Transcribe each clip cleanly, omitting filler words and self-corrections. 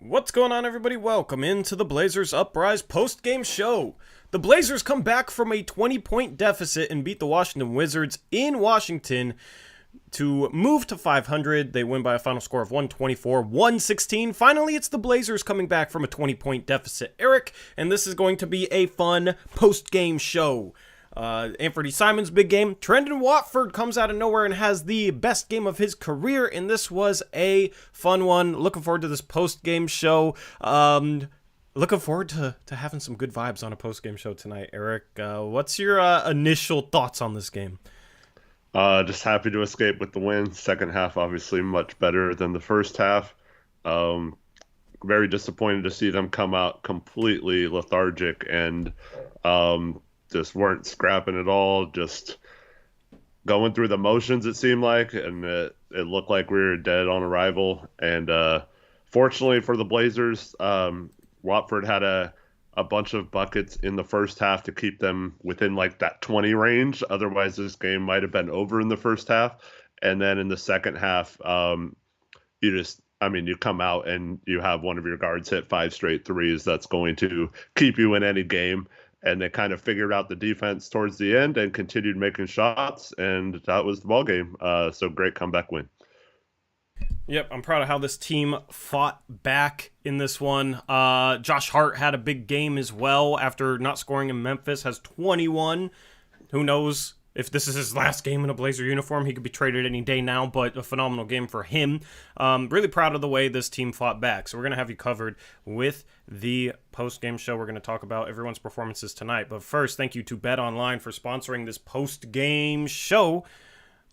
What's going on, everybody? Welcome into the Blazers Uprise post-game show. The Blazers come back from a 20-point deficit and beat the Washington Wizards in Washington to move to 500. They win by a final score of 124-116. Finally, it's the Blazers coming back from a 20-point deficit, Eric, and this is going to be a fun post-game show. Anfernee Simons' big game. Trendon Watford comes out of nowhere and has the best game of his career, and this was a fun one. Looking forward to this post-game show. Looking forward to having some good vibes on a post-game show tonight, Eric. What's your initial thoughts on this game? Just happy to escape with the win. Second half, obviously, much better than the first half. Very disappointed to see them come out completely lethargic and just weren't scrapping at all, just going through the motions, it seemed like, and it looked like we were dead on arrival. And fortunately for the Blazers, Watford had a bunch of buckets in the first half to keep them within like that 20 range. Otherwise, this game might have been over in the first half. And then in the second half, you come out and you have one of your guards hit 5 straight threes. That's going to keep you in any game. And they kind of figured out the defense towards the end and continued making shots, and that was the ball game. So great comeback win. Yep, I'm proud of how this team fought back in this one. Josh Hart had a big game as well after not scoring in Memphis, has 21. Who knows if this is his last game in a Blazer uniform? He could be traded any day now, but a phenomenal game for him. Really proud of the way this team fought back. So we're going to have you covered with the post-game show. We're going to talk about everyone's performances tonight. But first, thank you to BetOnline for sponsoring this post-game show.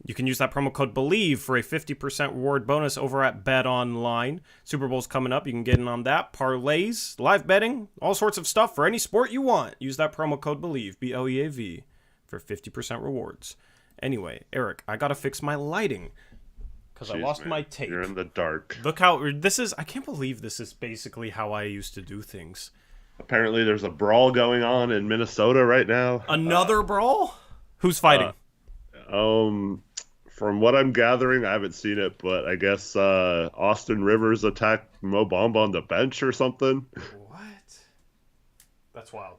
You can use that promo code BELIEVE for a 50% reward bonus over at BetOnline. Super Bowl's coming up. You can get in on that. Parlays, live betting, all sorts of stuff for any sport you want. Use that promo code BELIEVE, BLEAV, for 50% rewards. Anyway, Eric, I gotta fix my lighting because I lost my tape. You're in the dark. Look how this is. I can't believe this is basically how I used to do things. Apparently, there's a brawl going on in Minnesota right now. Another brawl? Who's fighting? From what I'm gathering, I haven't seen it, but I guess Austin Rivers attacked Mo Bamba on the bench or something. What? That's wild.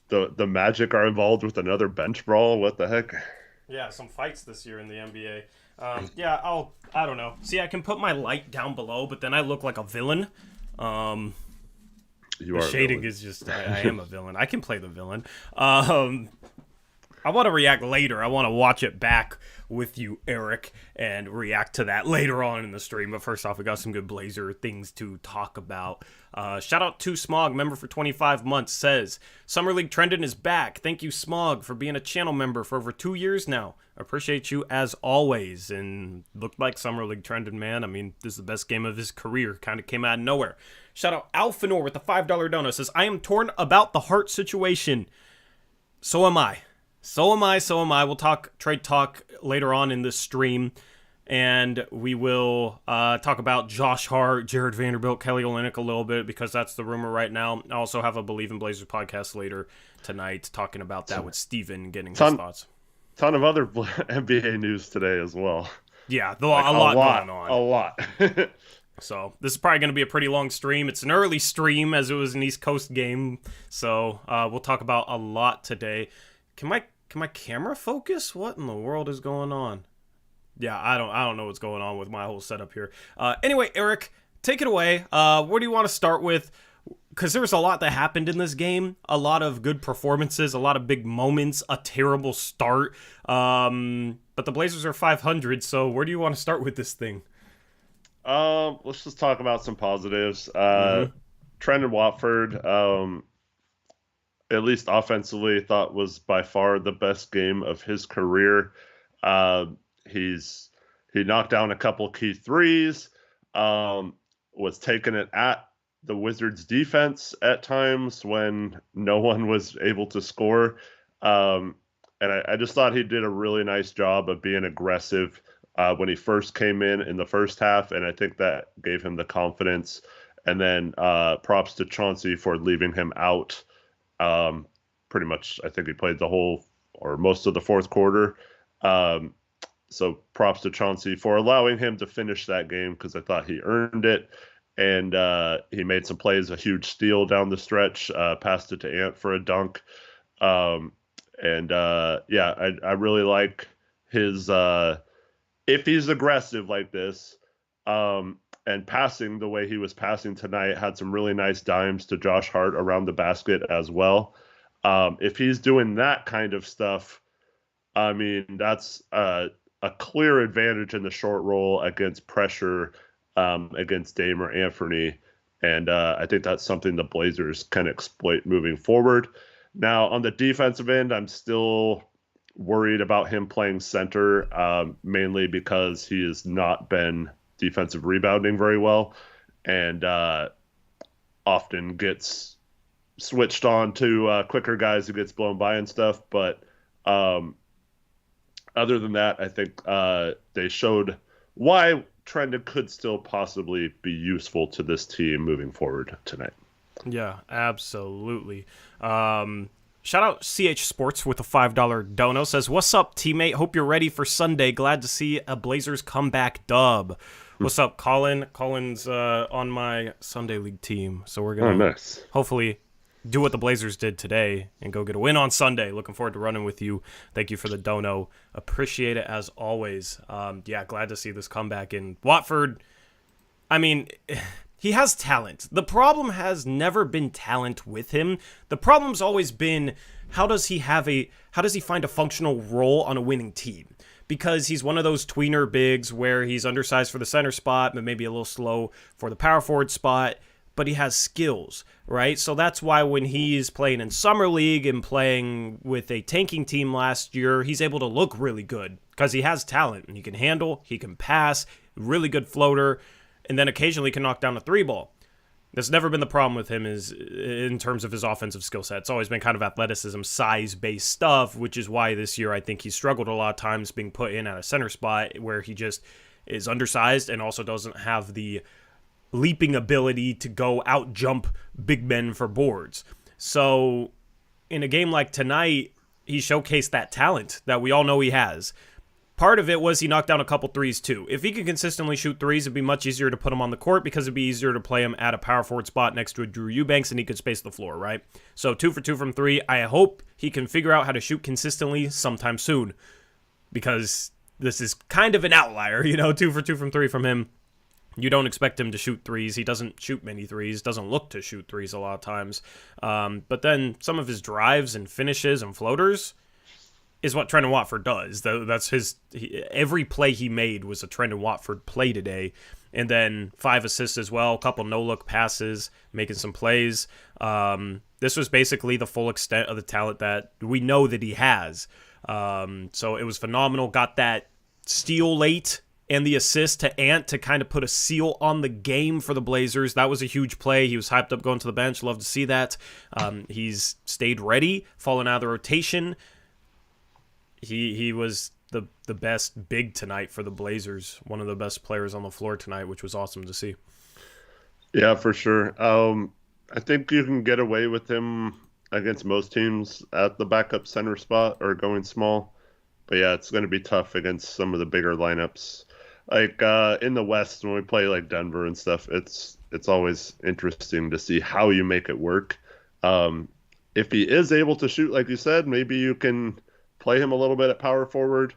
The Magic are involved with another bench brawl. What the heck? Yeah, some fights this year in the NBA. I don't know. See, I can put my light down below, but then I look like a villain. The shading is just, I am a villain. I can play the villain. I want to react later. I want to watch it back with you, Eric, and react to that later on in the stream. But first off, we got some good Blazer things to talk about. Shout out to Smog, member for 25 months, says, Summer League Trendon is back. Thank you, Smog, for being a channel member for over 2 years now. Appreciate you as always. And looked like Summer League Trendon, man. I mean, this is the best game of his career. Kind of came out of nowhere. Shout out Anfernee with the $5 donut. Says, I am torn about the Hart situation. So am I. So am I. We'll talk trade talk later on in this stream, and we will talk about Josh Hart, Jared Vanderbilt, Kelly Olynyk a little bit, because that's the rumor right now. I also have a Believe in Blazers podcast later tonight talking about that with Steven, getting his thoughts. Ton of other NBA news today as well. Yeah, a lot going on. A lot. So this is probably going to be a pretty long stream. It's an early stream as it was an East Coast game, so we'll talk about a lot today. Can my camera focus? What in the world is going on? Yeah, I don't know what's going on with my whole setup here. Anyway, Eric, take it away. What do you want to start with? Because there was a lot that happened in this game. A lot of good performances, a lot of big moments, a terrible start. But the Blazers are 500, so where do you want to start with this thing? Let's just talk about some positives. Trendon Watford, at least offensively, thought was by far the best game of his career. He knocked down a couple key threes, was taking it at the Wizards defense at times when no one was able to score. And I just thought he did a really nice job of being aggressive when he first came in the first half, and I think that gave him the confidence. And then props to Chauncey for leaving him out. Pretty much, I think he played the whole or most of the fourth quarter. So props to Chauncey for allowing him to finish that game, because I thought he earned it. and he made some plays, a huge steal down the stretch, passed it to Ant for a dunk. I really like his if he's aggressive like this, and passing the way he was passing tonight, had some really nice dimes to Josh Hart around the basket as well. If he's doing that kind of stuff, I mean, that's a clear advantage in the short roll against pressure, against Dame or Anfernee. And I think that's something the Blazers can exploit moving forward. Now, on the defensive end, I'm still worried about him playing center, mainly because he has not been defensive rebounding very well, and often gets switched on to quicker guys who gets blown by and stuff. But other than that, I think they showed why Trendon could still possibly be useful to this team moving forward tonight. Yeah, absolutely. Shout out CH Sports with a $5 dono. Says, "What's up, teammate? Hope you're ready for Sunday. Glad to see a Blazers comeback dub." What's up, Colin? Colin's on my Sunday League team, so we're gonna hopefully do what the Blazers did today and go get a win on Sunday. Looking forward to running with you. Thank you for the dono. Appreciate it as always. Glad to see this comeback in Watford. I mean, he has talent. The problem has never been talent with him. The problem's always been how does he find a functional role on a winning team? Because he's one of those tweener bigs where he's undersized for the center spot, but maybe a little slow for the power forward spot, but he has skills, right? So that's why when he's playing in Summer League and playing with a tanking team last year, he's able to look really good because he has talent and he can handle, he can pass, really good floater, and then occasionally can knock down a three ball. That's never been the problem with him is in terms of his offensive skill set. It's always been kind of athleticism, size-based stuff, which is why this year I think he's struggled a lot of times being put in at a center spot where he just is undersized and also doesn't have the leaping ability to go out jump big men for boards. So in a game like tonight, he showcased that talent that we all know he has. Part of it was he knocked down a couple threes too. If he could consistently shoot threes, it'd be much easier to put him on the court because it'd be easier to play him at a power forward spot next to a Drew Eubanks and he could space the floor, right? So 2 for 2 from 3. I hope he can figure out how to shoot consistently sometime soon because this is kind of an outlier, 2 for 2 from 3 from him. You don't expect him to shoot threes. He doesn't shoot many threes, doesn't look to shoot threes a lot of times. But then some of his drives and finishes and floaters is what Trendon Watford does. That's every play he made was a Trendon Watford play today. And then 5 assists as well, a couple no-look passes, making some plays. This was basically the full extent of the talent that we know that he has. So it was phenomenal. Got that steal late and the assist to Ant to kind of put a seal on the game for the Blazers. That was a huge play. He was hyped up going to the bench. Love to see that. He's stayed ready, fallen out of the rotation. He was the best big tonight for the Blazers. One of the best players on the floor tonight, which was awesome to see. Yeah, for sure. I think you can get away with him against most teams at the backup center spot or going small. But yeah, it's going to be tough against some of the bigger lineups. Like in the West, when we play like Denver and stuff, it's always interesting to see how you make it work. If he is able to shoot, like you said, maybe you can play him a little bit at power forward,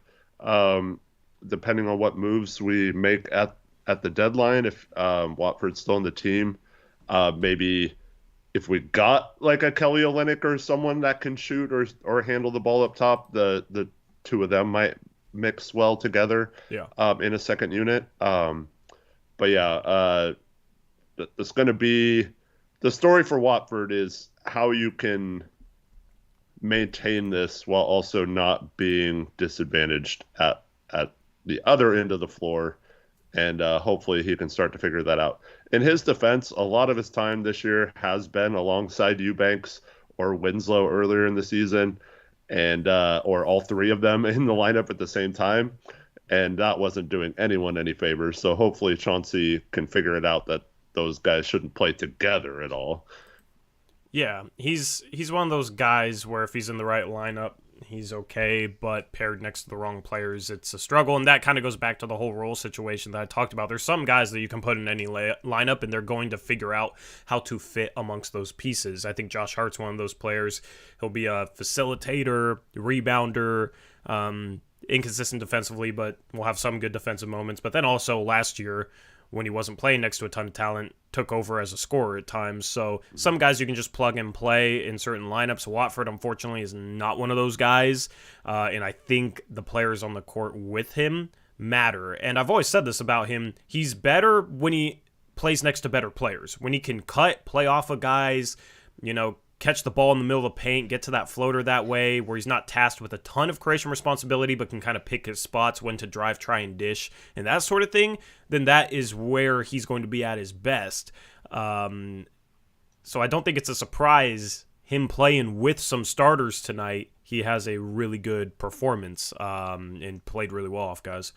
depending on what moves we make at the deadline. If Watford's still on the team, maybe if we got like a Kelly Olynyk or someone that can shoot or handle the ball up top, the two of them might mix well together. Yeah. In a second unit. But yeah, it's going to be the story for Watford is how you can maintain this while also not being disadvantaged at the other end of the floor, and hopefully he can start to figure that out. In his defense, a lot of his time this year has been alongside Eubanks or Winslow earlier in the season, and or all three of them in the lineup at the same time, and that wasn't doing anyone any favors. So hopefully Chauncey can figure it out that those guys shouldn't play together at all. Yeah, he's one of those guys where if he's in the right lineup, He's okay, but paired next to the wrong players, it's a struggle. And that kind of goes back to the whole role situation that I talked about. There's some guys that you can put in any lineup, and they're going to figure out how to fit amongst those pieces. I think Josh Hart's one of those players. He'll be a facilitator, rebounder, inconsistent defensively, but will have some good defensive moments. But then also last year, when he wasn't playing next to a ton of talent, took over as a scorer at times. So some guys you can just plug and play in certain lineups. Watford, unfortunately, is not one of those guys. And I think the players on the court with him matter. And I've always said this about him. He's better when he plays next to better players. When he can play off of guys, catch the ball in the middle of the paint, get to that floater that way, where he's not tasked with a ton of creation responsibility, but can kind of pick his spots, when to drive, try, and dish, and that sort of thing, then that is where he's going to be at his best. So I don't think it's a surprise him playing with some starters tonight. He has a really good performance and played really well off guys.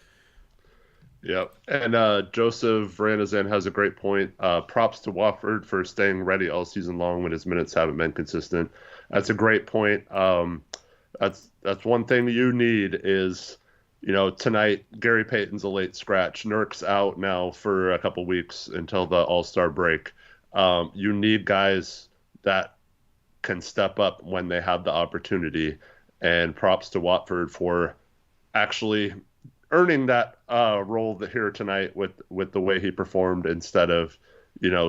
Yep. And Joseph Ranazan has a great point. Props to Watford for staying ready all season long when his minutes haven't been consistent. That's a great point. That's one thing you need is, tonight Gary Payton's a late scratch. Nurk's out now for a couple weeks until the All-Star break. You need guys that can step up when they have the opportunity. And props to Watford for actually earning that role here tonight with the way he performed, instead of,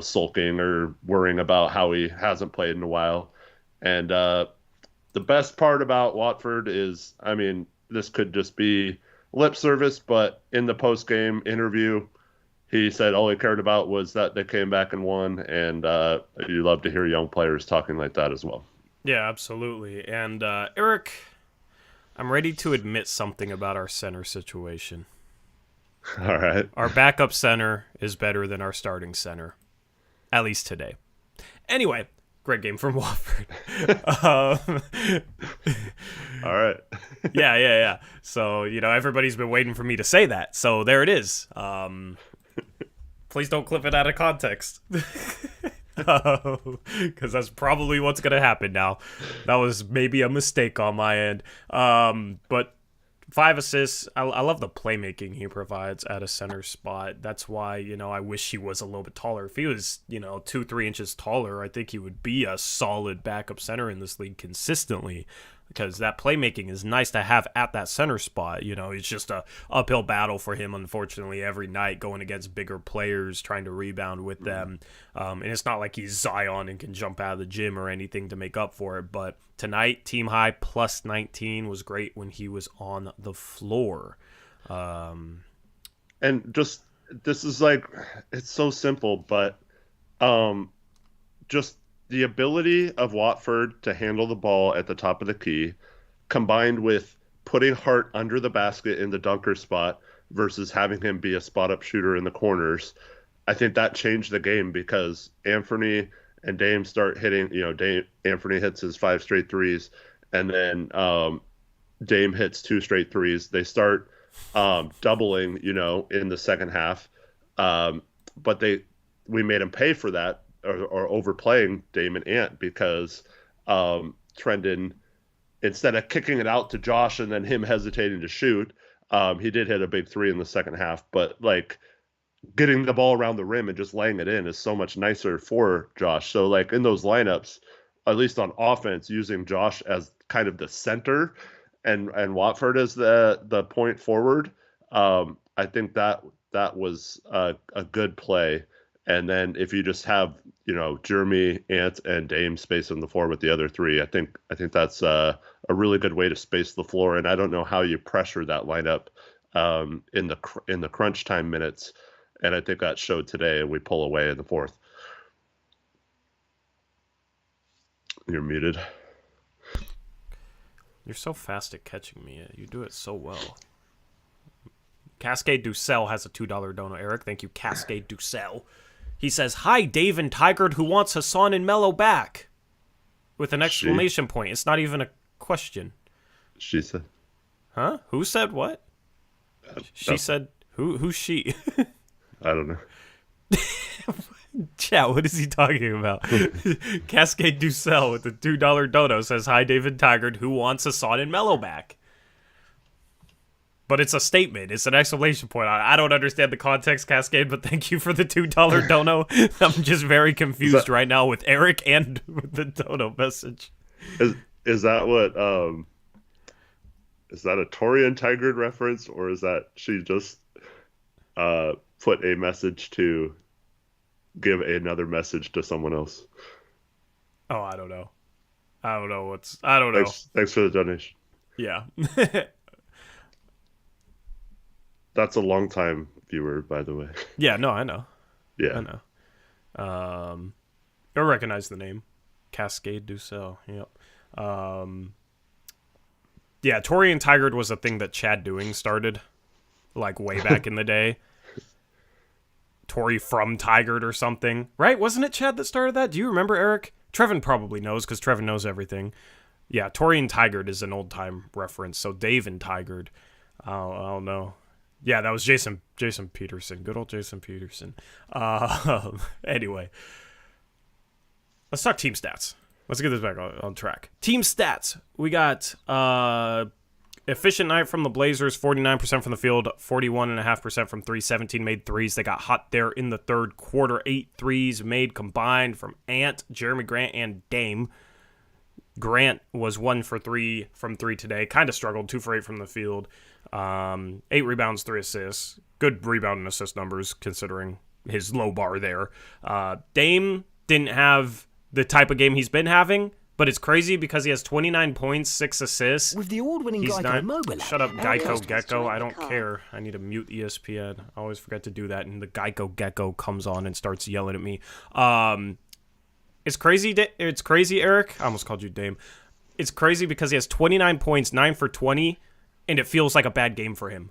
sulking or worrying about how he hasn't played in a while. And the best part about Watford is, this could just be lip service, but in the post-game interview, he said all he cared about was that they came back and won. And you love to hear young players talking like that as well. Yeah, absolutely. And Eric, I'm ready to admit something about our center situation. All right. Our backup center is better than our starting center, at least today. Anyway, great game from Watford. All right. Yeah. So, everybody's been waiting for me to say that. So there it is. Please don't clip it out of context. Because that's probably what's going to happen now. That was maybe a mistake on my end. But 5 assists. I love the playmaking he provides at a center spot. That's why, I wish he was a little bit taller. If he was, 2-3 inches taller, I think he would be a solid backup center in this league consistently. Because that playmaking is nice to have at that center spot. It's just a uphill battle for him, unfortunately, every night, going against bigger players, trying to rebound with them. And it's not like he's Zion and can jump out of the gym or anything to make up for it. But tonight, team high plus 19 was great when he was on the floor. And just, this is it's so simple, but just the ability of Watford to handle the ball at the top of the key, combined with putting Hart under the basket in the dunker spot versus having him be a spot-up shooter in the corners, I think that changed the game, because Anfernee and Dame start hitting, Anfernee hits his 5 straight threes, and then Dame hits 2 straight threes. They start doubling, in the second half. But we made him pay for that, or overplaying Dame and Ant, because Trendon, instead of kicking it out to Josh and then him hesitating to shoot, he did hit a big 3 in the second half. But getting the ball around the rim and just laying it in is so much nicer for Josh. So in those lineups, at least on offense, using Josh as kind of the center and Watford as the point forward, I think that was a good play. And then if you just have, Jeremy, Ant, and Dame space on the floor with the other 3, I think that's a really good way to space the floor. And I don't know how you pressure that lineup in the crunch time minutes. And I think that showed today, and we pull away in the fourth. You're muted. You're so fast at catching me. You do it so well. Cascade Ducell has a $2 dono, Eric. Thank you, Cascade Ducell. He says, "Hi, Dave and Tigard, who wants Hassan and Mello back?" With an exclamation point. It's not even a question. She said. Huh? Who said what? She said, who's she? I don't know. Chat, what is he talking about? Cascade Ducell with the $2 dono says, hi, David Tigard, who wants Hassan and Mello back? But it's a statement. It's an exclamation point. I don't understand the context, Cascade, but thank you for the $2 dono. I'm just very confused right now with Eric and with the dono message. Is that what is that a Torian Tigard reference, or is that she just put a message to give another message to someone else? Oh, I don't know. I don't know. Thanks for the donation. Yeah. That's a long-time viewer, by the way. Yeah, no, I know. Yeah. I know. You'll recognize the name. Cascade Ducell. Yep. Yeah, Torian Tigard was a thing that Chad Doing started, like, way back in the day. Tori from Tigard or something. Right? Wasn't it Chad that started that? Do you remember, Eric? Trevin probably knows, because Trevin knows everything. Yeah, Torian Tigard is an old-time reference, so Dave and Tigard. I don't know. Yeah, that was Jason Peterson. Good old Jason Peterson. Anyway. Let's talk team stats. Let's get this back on track. Team stats. We got efficient night from the Blazers, 49% from the field, 41.5% from 3, 17 made threes. They got hot there in the third quarter. 8 threes made combined from Ant, Jeremy Grant, and Dame. Grant was 1 for 3 from 3 today. Kind of struggled, 2 for 8 from the field. 8 rebounds, 3 assists. Good rebound and assist numbers considering his low bar there. Dame didn't have the type of game he's been having, but it's crazy because he has 29 points, 6 assists. With the award-winning Geico mobile app. Shut up, Geico Gecko. I don't care. I need to mute ESPN. I always forget to do that, and the Geico Gecko comes on and starts yelling at me. It's crazy. It's crazy, Eric. I almost called you Dame. It's crazy because he has 29 points, 9 for 20, and it feels like a bad game for him.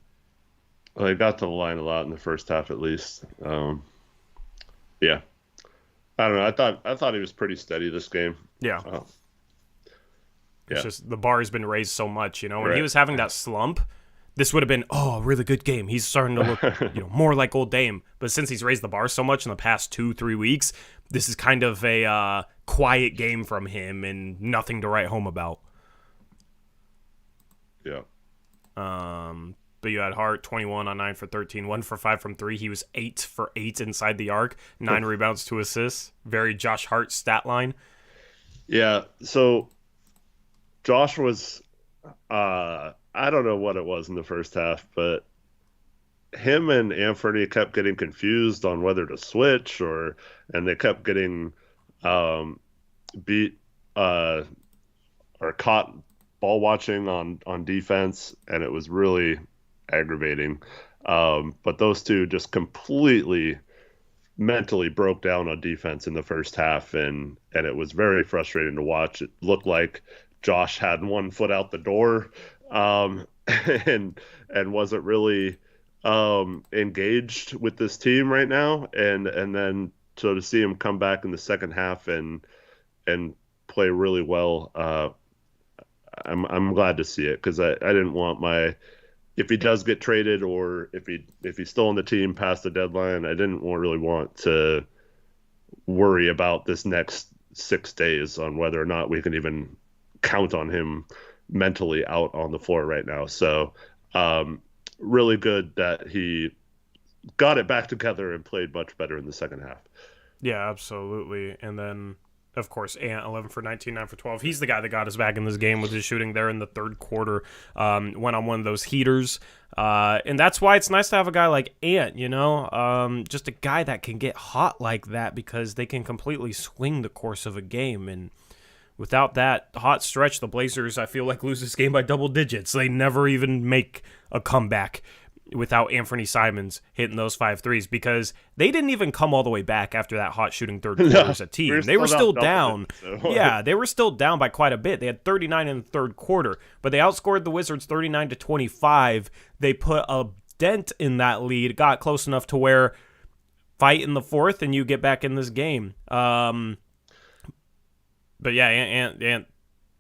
Well, he got to the line a lot in the first half, at least. Yeah, I don't know. I thought he was pretty steady this game. Yeah. It's just the bar has been raised so much, you know. When Right. he was having that slump, this would have been a really good game. He's starting to look, more like old Dame. But since he's raised the bar so much in the past 2-3 weeks, this is kind of a quiet game from him and nothing to write home about. Yeah. But you had Hart, 21 on 9 for 13, 1 for 5 from 3. He was 8 for 8 inside the arc, 9 rebounds, 2 assists. Very Josh Hart stat line. Yeah. So Josh was, I don't know what it was in the first half, but him and Anfernee kept getting confused on whether to switch and they kept getting beat or caught ball watching on defense, and it was really aggravating. But those two just completely mentally broke down on defense in the first half, and it was very frustrating to watch. It looked like Josh had one foot out the door and wasn't really engaged with this team right now, and then so to see him come back in the second half and play really well, I'm glad to see it, because I didn't want if he does get traded or if he's still on the team past the deadline, I didn't really want to worry about this next 6 days on whether or not we can even count on him mentally out on the floor right now. So really good that he got it back together and played much better in the second half. Yeah, absolutely. And then, of course, Ant, 11 for 19, 9 for 12. He's the guy that got us back in this game with his shooting there in the third quarter. Went on one of those heaters. And that's why it's nice to have a guy like Ant, just a guy that can get hot like that, because they can completely swing the course of a game. And without that hot stretch, the Blazers, I feel like, lose this game by double digits. They never even make a comeback without Anfernee Simons hitting those 5 threes, because they didn't even come all the way back after that hot shooting third quarter as a team. They were still down. Yeah, they were still down by quite a bit. They had 39 in the third quarter, but they outscored the Wizards 39-25. They put a dent in that lead, got close enough to where fight in the fourth and you get back in this game. But yeah, Ant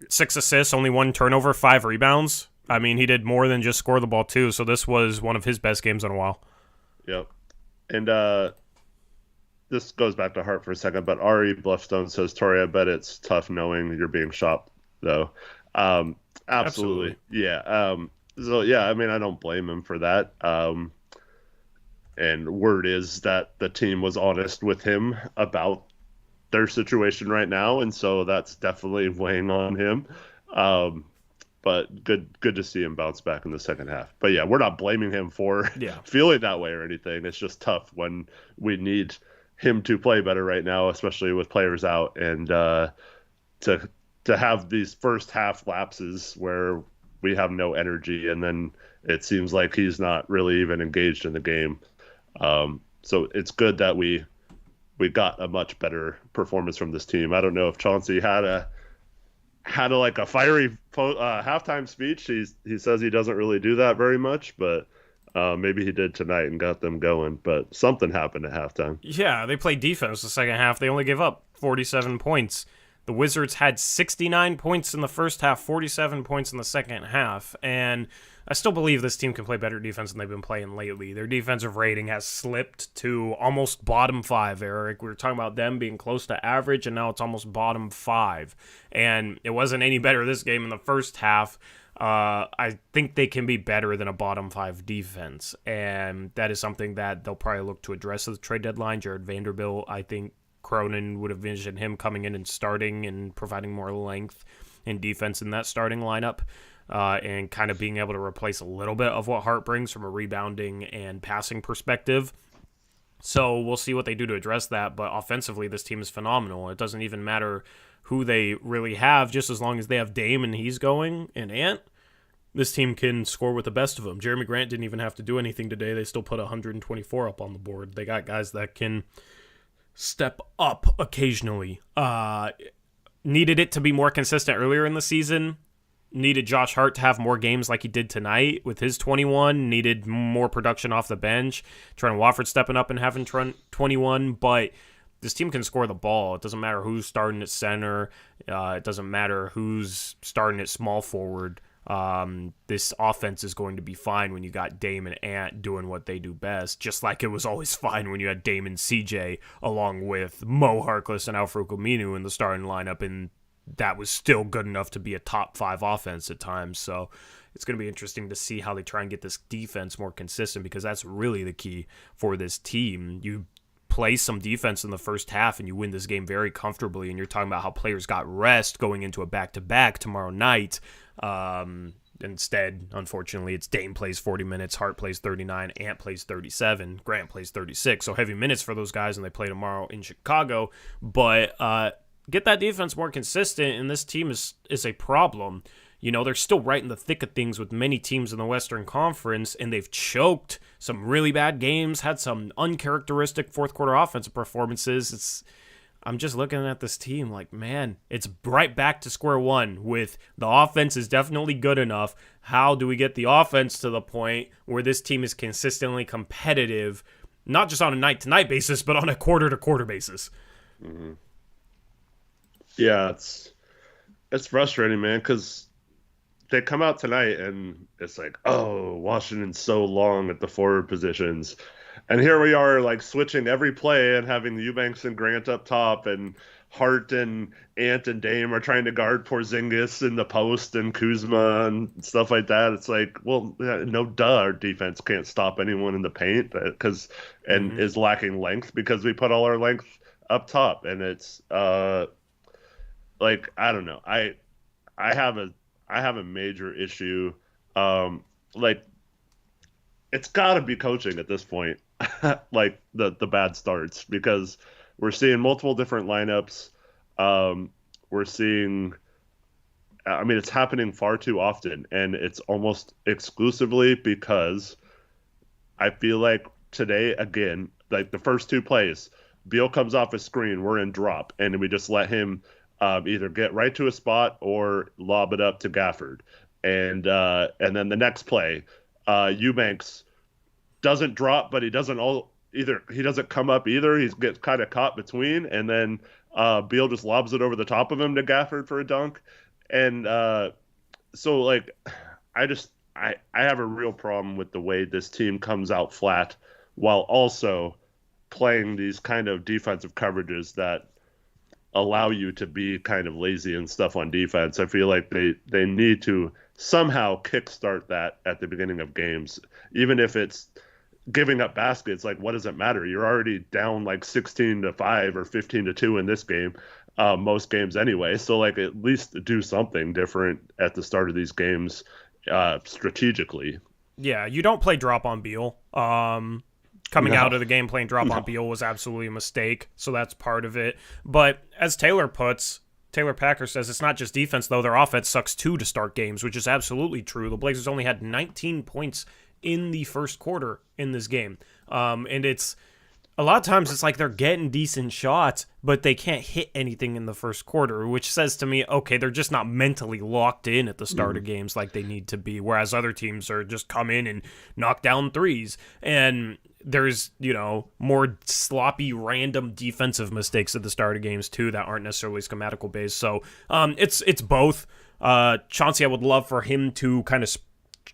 6 assists, only 1 turnover, 5 rebounds. I mean, he did more than just score the ball, too, so this was one of his best games in a while. Yep. And this goes back to Hart for a second, but Ari Bluffstone says, Tori, I bet it's tough knowing you're being shopped, though. Absolutely. Yeah. So, yeah, I mean, I don't blame him for that. And word is that the team was honest with him about their situation right now, and so that's definitely weighing on him. But good to see him bounce back in the second half. But yeah, we're not blaming him for feeling that way or anything. It's just tough when we need him to play better right now, especially with players out, and to have these first half lapses where we have no energy, and then it seems like he's not really even engaged in the game. So it's good that we got a much better performance from this team. I don't know if Chauncey had a fiery halftime speech. He says he doesn't really do that very much, but maybe he did tonight and got them going. But something happened at halftime. Yeah, they played defense the second half. They only gave up 47 points. The Wizards had 69 points in the first half, 47 points in the second half, and I still believe this team can play better defense than they've been playing lately. Their defensive rating has slipped to almost bottom 5, Eric. We were talking about them being close to average, and now it's almost bottom 5. And it wasn't any better this game in the first half. I think they can be better than a bottom 5 defense, and that is something that they'll probably look to address at the trade deadline. Jared Vanderbilt, I think Cronin would envision him coming in and starting and providing more length and defense in that starting lineup. And kind of being able to replace a little bit of what Hart brings from a rebounding and passing perspective. So we'll see what they do to address that, but offensively, this team is phenomenal. It doesn't even matter who they really have, just as long as they have Dame and he's going, and Ant, this team can score with the best of them. Jeremy Grant didn't even have to do anything today. They still put 124 up on the board. They got guys that can step up occasionally. Needed it to be more consistent earlier in the season. Needed Josh Hart to have more games like he did tonight with his 21. Needed more production off the bench. Trendon Watford stepping up and having 21. But this team can score the ball. It doesn't matter who's starting at center. It doesn't matter who's starting at small forward. This offense is going to be fine when you got Dame and Ant doing what they do best, just like it was always fine when you had Dame and CJ along with Mo Harkless and Al-Farouq Aminu in the starting lineup, and that was still good enough to be a top 5 offense at times. So it's going to be interesting to see how they try and get this defense more consistent, because that's really the key for this team. You play some defense in the first half and you win this game very comfortably, and you're talking about how players got rest going into a back-to-back tomorrow night. Instead, unfortunately, it's Dame plays 40 minutes, Hart plays 39, Ant plays 37, Grant plays 36. So heavy minutes for those guys, and they play tomorrow in Chicago. But get that defense more consistent, and this team is a problem. You know, they're still right in the thick of things with many teams in the Western Conference, and they've choked some really bad games, had some uncharacteristic fourth-quarter offensive performances. I'm just looking at this team like, man, it's right back to square one with the offense is definitely good enough. How do we get the offense to the point where this team is consistently competitive, not just on a night-to-night basis, but on a quarter-to-quarter basis? Mm-hmm. Yeah, it's frustrating, man, because they come out tonight and it's like, oh, Washington's so long at the forward positions. And here we are, like, switching every play and having Eubanks and Grant up top, and Hart and Ant and Dame are trying to guard Porzingis in the post and Kuzma and stuff like that. It's like, well, no duh, our defense can't stop anyone in the paint is lacking length because we put all our length up top. And it's like, I don't know. I have a major issue. Like, it's got to be coaching at this point. Like the bad starts, because we're seeing multiple different lineups. We're seeing, I mean, it's happening far too often, and it's almost exclusively because I feel like today, again, like the first 2 plays, Beal comes off a screen, we're in drop, and we just let him either get right to a spot or lob it up to Gafford. And then the next play, Eubanks doesn't drop, but he doesn't come up either. He gets kind of caught between, and then Beal just lobs it over the top of him to Gafford for a dunk. And so, like, I have a real problem with the way this team comes out flat, while also playing these kind of defensive coverages that allow you to be kind of lazy and stuff on defense. I feel like they need to somehow kickstart that at the beginning of games, even if it's giving up baskets. Like, what does it matter? You're already down like 16-5 or 15-2 in this game, most games anyway. So like, at least do something different at the start of these games, strategically. Yeah, you don't play drop on Beal. Coming out of the game playing drop on Beal was absolutely a mistake, so that's part of it. But as Taylor Packer says, it's not just defense, though. Their offense sucks, too, to start games, which is absolutely true. The Blazers only had 19 points in the first quarter in this game. And it's a lot of times it's like they're getting decent shots, but they can't hit anything in the first quarter, which says to me, okay, they're just not mentally locked in at the start of games like they need to be, whereas other teams are just come in and knock down threes. And there's, more sloppy, random defensive mistakes at the start of games, too, that aren't necessarily schematical based. So it's both. Chauncey, I would love for him to kind of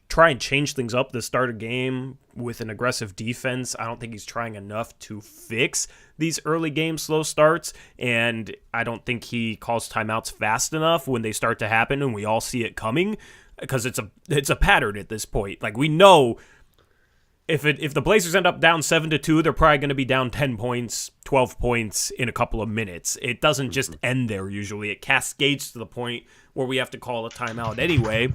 try and change things up the start of game with an aggressive defense. I don't think he's trying enough to fix these early game slow starts, and I don't think he calls timeouts fast enough when they start to happen and we all see it coming, because it's a pattern at this point. Like, we know if the Blazers end up down 7-2, they're probably going to be down 10 points, 12 points in a couple of minutes. It doesn't just end there usually. It cascades to the point where we have to call a timeout anyway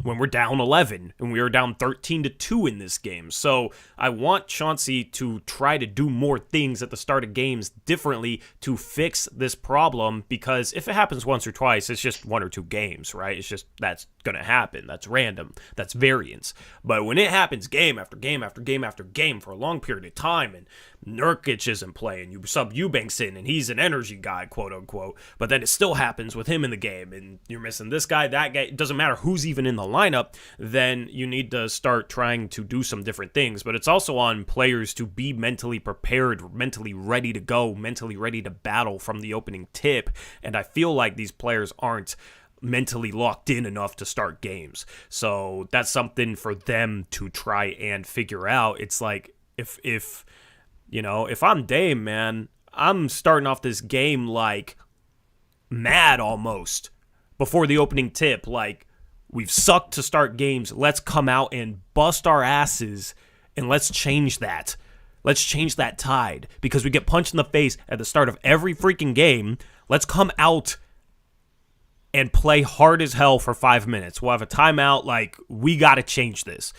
when we're down 11, and we were down 13-2 in this game. So I want Chauncey to try to do more things at the start of games differently to fix this problem, because if it happens once or twice, it's just 1 or 2 games, right? It's just, that's going to happen. That's random. That's variance. But when it happens game after game after game after game for a long period of time, and Nurkic isn't playing, you sub Eubanks in, and he's an energy guy, quote unquote, but then it still happens with him in the game, and you're missing this guy, that guy, it doesn't matter who's even in the lineup, then you need to start trying to do some different things. But it's also on players to be mentally prepared, mentally ready to go, mentally ready to battle from the opening tip, and I feel like these players aren't mentally locked in enough to start games. So that's something for them to try and figure out. It's like, if I'm Dame, man, I'm starting off this game like mad almost before the opening tip. Like, we've sucked to start games. Let's come out and bust our asses, and let's change that. Let's change that tide, because we get punched in the face at the start of every freaking game. Let's come out and play hard as hell for 5 minutes. We'll have a timeout. Like, we got to change this.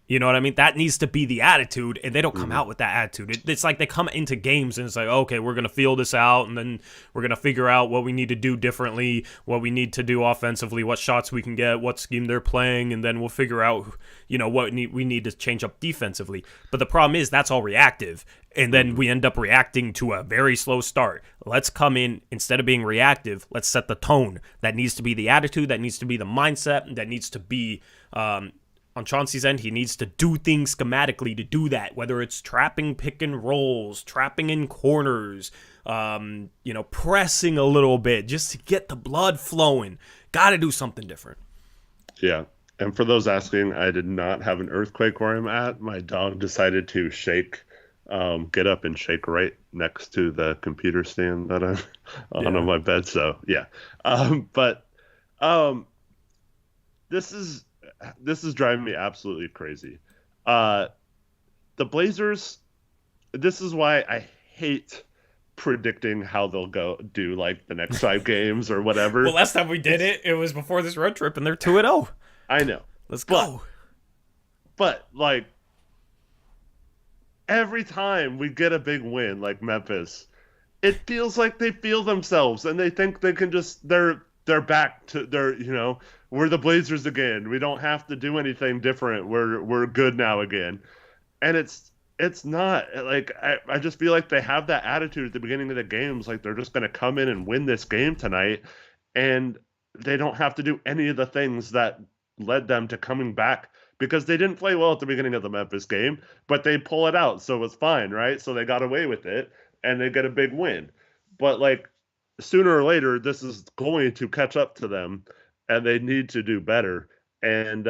You know what I mean? That needs to be the attitude, and they don't come out with that attitude. It's like they come into games, and it's like, okay, we're going to feel this out, and then we're going to figure out what we need to do differently, what we need to do offensively, what shots we can get, what scheme they're playing, and then we'll figure out, what we need to change up defensively. But the problem is that's all reactive, and then we end up reacting to a very slow start. Let's come in, instead of being reactive, let's set the tone. That needs to be the attitude, that needs to be the mindset, that needs to be... on Chauncey's end, he needs to do things schematically to do that, whether it's trapping pick and rolls, trapping in corners, pressing a little bit just to get the blood flowing. Got to do something different. Yeah. And for those asking, I did not have an earthquake where I'm at. My dog decided to get up and shake right next to the computer stand that I'm on my bed. So, yeah. This is driving me absolutely crazy. The Blazers, this is why I hate predicting how they'll do like the next 5 games or whatever. Well, last time we did it was before this road trip, and they're 2-0. I know. Let's go. But like, every time we get a big win like Memphis, it feels like they feel themselves and they think they can just, they're back to we're the Blazers again. We don't have to do anything different. We're good now again. And it's not like, I just feel like they have that attitude at the beginning of the games, like they're just going to come in and win this game tonight, and they don't have to do any of the things that led them to coming back, because they didn't play well at the beginning of the Memphis game, but they pull it out, so it's fine, right? So they got away with it and they get a big win. But like, sooner or later, this is going to catch up to them, and they need to do better. And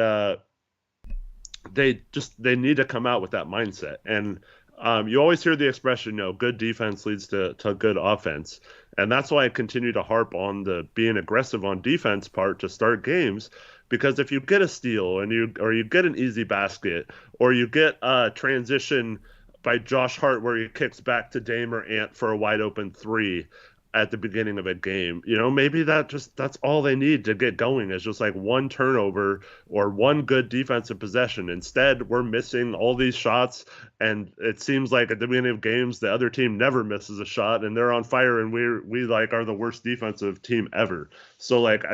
they need to come out with that mindset. And You always hear the expression, good defense leads to good offense. And that's why I continue to harp on the being aggressive on defense part to start games. Because if you get a steal or you get an easy basket or you get a transition by Josh Hart where he kicks back to Dame or Ant for a wide open three at the beginning of a game, maybe that's all they need to get going is just like one turnover or one good defensive possession. Instead, we're missing all these shots, and it seems like at the beginning of games the other team never misses a shot and they're on fire, and we like are the worst defensive team ever. So like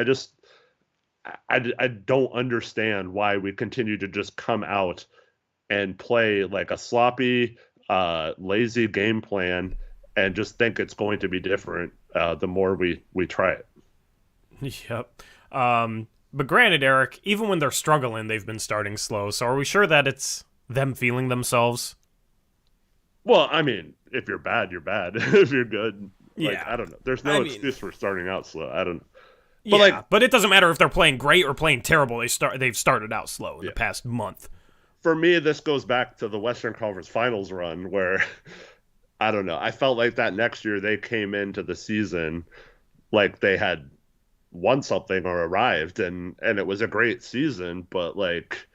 I don't understand why we continue to just come out and play like a sloppy, lazy game plan and just think it's going to be different the more we try it. Yep. But granted, Eric, even when they're struggling, they've been starting slow. So are we sure that it's them feeling themselves? Well, I mean, if you're bad, you're bad. If you're good, yeah. I don't know. There's no excuse for starting out slow. I don't know. But but it doesn't matter if they're playing great or playing terrible. They've started out slow in the past month. For me, this goes back to the Western Conference Finals run where, I don't know, I felt like that next year they came into the season like they had won something or arrived, and it was a great season, but like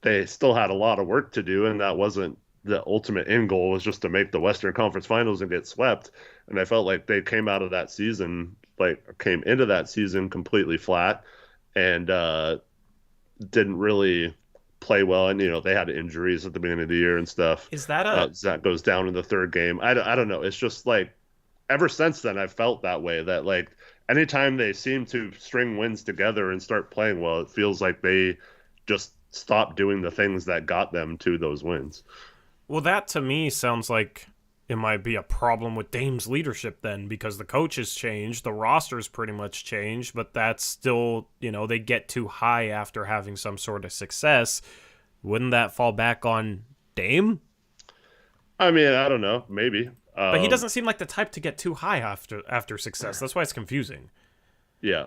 they still had a lot of work to do, and that wasn't the ultimate end goal, was just to make the Western Conference Finals and get swept. And I felt like they came into that season completely flat and didn't really play well. And they had injuries at the beginning of the year and stuff. Is that that goes down in the third game? I don't know. It's just like ever since then I've felt that way, that like anytime they seem to string wins together and start playing well, it feels like they just stop doing the things that got them to those wins. Well, that to me sounds like it might be a problem with Dame's leadership then, because the coach has changed, the roster's pretty much changed, but that's still, they get too high after having some sort of success. Wouldn't that fall back on Dame? I mean, I don't know, maybe. But he doesn't seem like the type to get too high after success. That's why it's confusing. Yeah.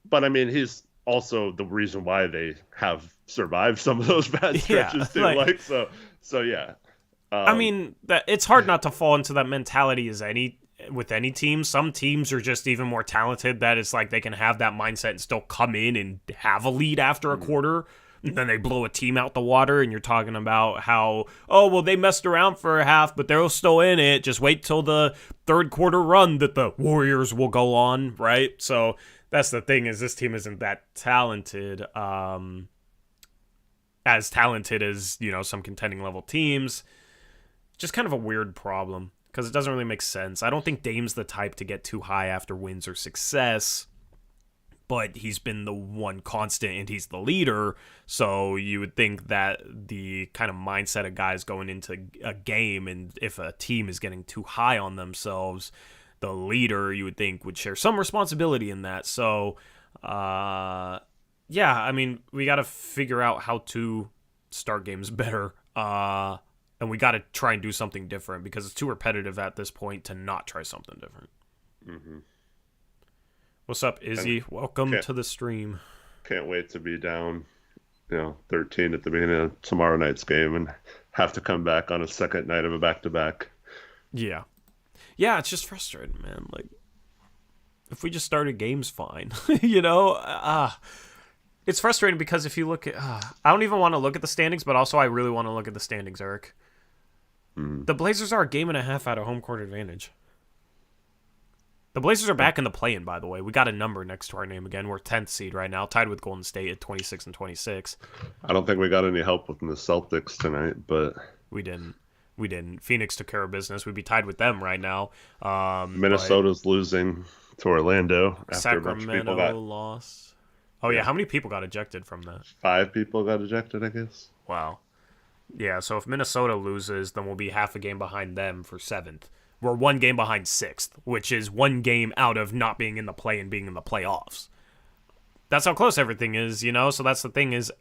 But I mean, he's also the reason why they have survived some of those bad stretches too. So yeah. I mean, it's hard not to fall into that mentality with any team. Some teams are just even more talented that it's like they can have that mindset and still come in and have a lead after a quarter. And then they blow a team out the water, and you're talking about how, they messed around for a half, but they're still in it. Just wait till the third quarter run that the Warriors will go on, right? So that's the thing, is this team isn't that talented, as talented as, some contending level teams. Just kind of a weird problem, because it doesn't really make sense. I don't think Dame's the type to get too high after wins or success, but he's been the one constant and he's the leader, so you would think that the kind of mindset of guys going into a game, and if a team is getting too high on themselves, the leader, you would think, would share some responsibility in that. So, I mean, we got to figure out how to start games better, and we got to try and do something different, because it's too repetitive at this point to not try something different. Mm-hmm. What's up, Izzy? Welcome to the stream. Can't wait to be down, 13 at the beginning of tomorrow night's game and have to come back on a second night of a back-to-back. Yeah. Yeah, it's just frustrating, man. Like, if we just started games fine, it's frustrating because if you look at... I don't even want to look at the standings, but also I really want to look at the standings, Eric. The Blazers are a game and a half out of home court advantage. The Blazers are back in the play-in, by the way. We got a number next to our name again. We're 10th seed right now, tied with Golden State at 26 and 26. I don't think we got any help with the Celtics tonight, but... We didn't. Phoenix took care of business. We'd be tied with them right now. Minnesota's losing to Orlando after Sacramento lost. Oh, yeah. How many people got ejected from that? 5 people got ejected, I guess. Wow. Yeah, so if Minnesota loses, then we'll be half a game behind them for 7th. We're 1 game behind 6th, which is 1 game out of not being in the play and being in the playoffs. That's how close everything is, So that's the thing is,